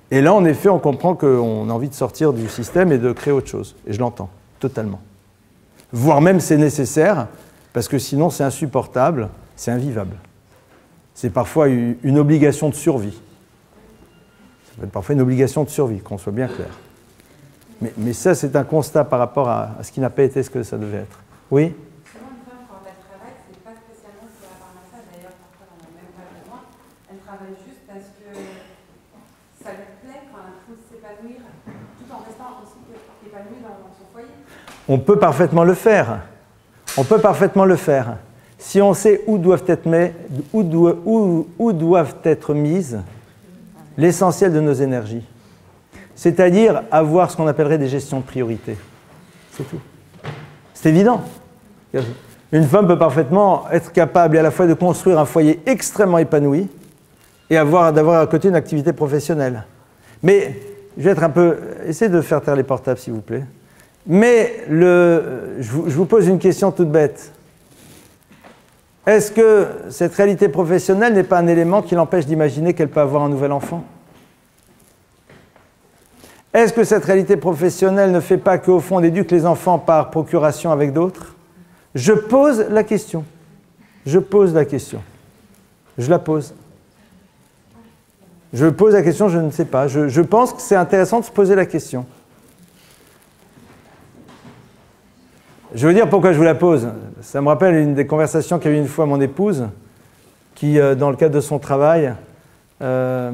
Et là, en effet, on comprend qu'on a envie de sortir du système et de créer autre chose. Et je l'entends, totalement. Voire même c'est nécessaire, parce que sinon c'est insupportable, c'est invivable. C'est parfois une obligation de survie. Ça peut être parfois une obligation de survie, qu'on soit bien clair. Mais ça, c'est un constat par rapport à ce qui n'a pas été ce que ça devait être. Oui? Souvent, une femme, quand elle travaille, c'est pas spécialement sur la parnassa, d'ailleurs, parfois, on n'a même pas besoin. Elle travaille juste parce que ça lui plaît quand elle trouve s'épanouir, tout en restant aussi épanouie dans son foyer. On peut parfaitement le faire. On peut parfaitement le faire. Si on sait où doivent être mises l'essentiel de nos énergies. c'est-à-dire avoir ce qu'on appellerait des gestions de priorité. C'est tout. C'est évident. Une femme peut parfaitement être capable à la fois de construire un foyer extrêmement épanoui et d'avoir à côté une activité professionnelle. Mais, je vais être un peu... Essayez de faire taire les portables, s'il vous plaît. Mais, je vous pose une question toute bête. Est-ce que cette réalité professionnelle n'est pas un élément qui l'empêche d'imaginer qu'elle peut avoir un nouvel enfant? Est-ce que cette réalité professionnelle ne fait pas qu'au fond, on éduque les enfants par procuration avec d'autres? Je pose la question. Je pose la question. Je la pose. Je pose la question, je ne sais pas. Je pense que c'est intéressant de se poser la question. Je veux dire pourquoi je vous la pose. Ça me rappelle une des conversations qu'a eu une fois mon épouse, qui, dans le cadre de son travail, la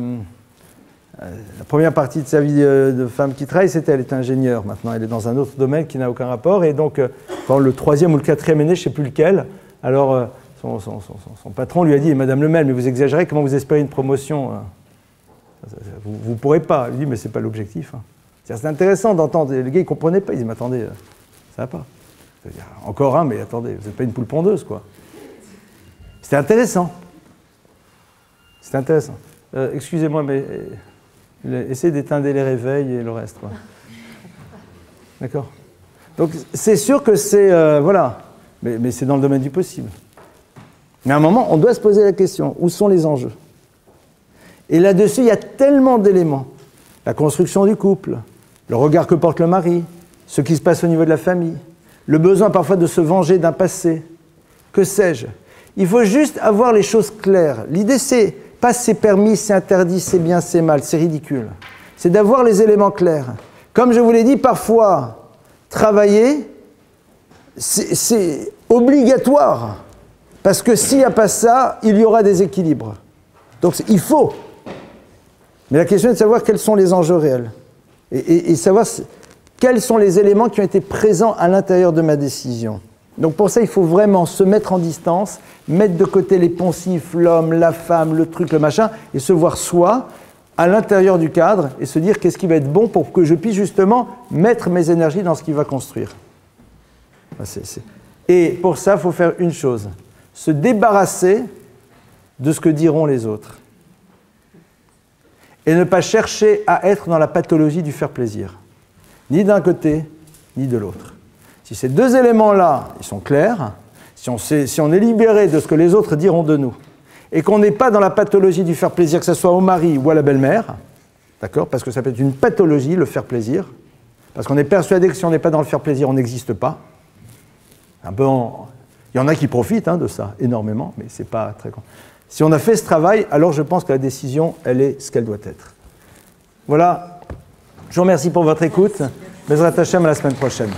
première partie de sa vie de femme qui travaille, c'était elle est ingénieure. Maintenant, elle est dans un autre domaine qui n'a aucun rapport. Et donc, dans le 3e ou le 4e année, je ne sais plus lequel, alors son patron lui a dit « Madame Lemel, mais vous exagérez, comment vous espérez une promotion vous ne pourrez pas. » Il dit « Mais ce n'est pas l'objectif. Hein. » C'est intéressant d'entendre. Le gars, il ne comprenait pas. Il dit « Mais attendez, ça ne va pas. » Encore un, mais attendez, vous n'êtes pas une poule pondeuse, quoi. C'était intéressant. C'était intéressant. Excusez-moi, mais essayez d'éteindre les réveils et le reste, quoi. D'accord. Donc, c'est sûr que c'est... voilà. Mais c'est dans le domaine du possible. Mais à un moment, on doit se poser la question. Où sont les enjeux? Et là-dessus, il y a tellement d'éléments. La construction du couple, le regard que porte le mari, ce qui se passe au niveau de la famille, le besoin parfois de se venger d'un passé, que sais-je. Il faut juste avoir les choses claires. L'idée, c'est pas c'est permis, c'est interdit, c'est bien, c'est mal, c'est ridicule. C'est d'avoir les éléments clairs. Comme je vous l'ai dit, parfois, travailler, c'est obligatoire. Parce que s'il n'y a pas ça, il y aura des équilibres. Donc il faut. Mais la question est de savoir quels sont les enjeux réels. Et savoir quels sont les éléments qui ont été présents à l'intérieur de ma décision. Donc pour ça, il faut vraiment se mettre en distance, mettre de côté les poncifs, l'homme, la femme, le truc, le machin, et se voir soi à l'intérieur du cadre et se dire qu'est-ce qui va être bon pour que je puisse justement mettre mes énergies dans ce qui va construire. Et pour ça, il faut faire une chose, se débarrasser de ce que diront les autres. Et ne pas chercher à être dans la pathologie du faire plaisir. Ni d'un côté, ni de l'autre. Si ces deux éléments-là, ils sont clairs, si on est libéré de ce que les autres diront de nous, et qu'on n'est pas dans la pathologie du faire plaisir, que ce soit au mari ou à la belle-mère, d'accord, parce que ça peut être une pathologie, le faire plaisir, parce qu'on est persuadé que si on n'est pas dans le faire plaisir, on n'existe pas. Il y en a qui profitent de ça, énormément, mais c'est pas très grand. Si on a fait ce travail, alors je pense que la décision, elle est ce qu'elle doit être. Voilà. Je vous remercie pour votre écoute. Bezrat Hashem, à la semaine prochaine.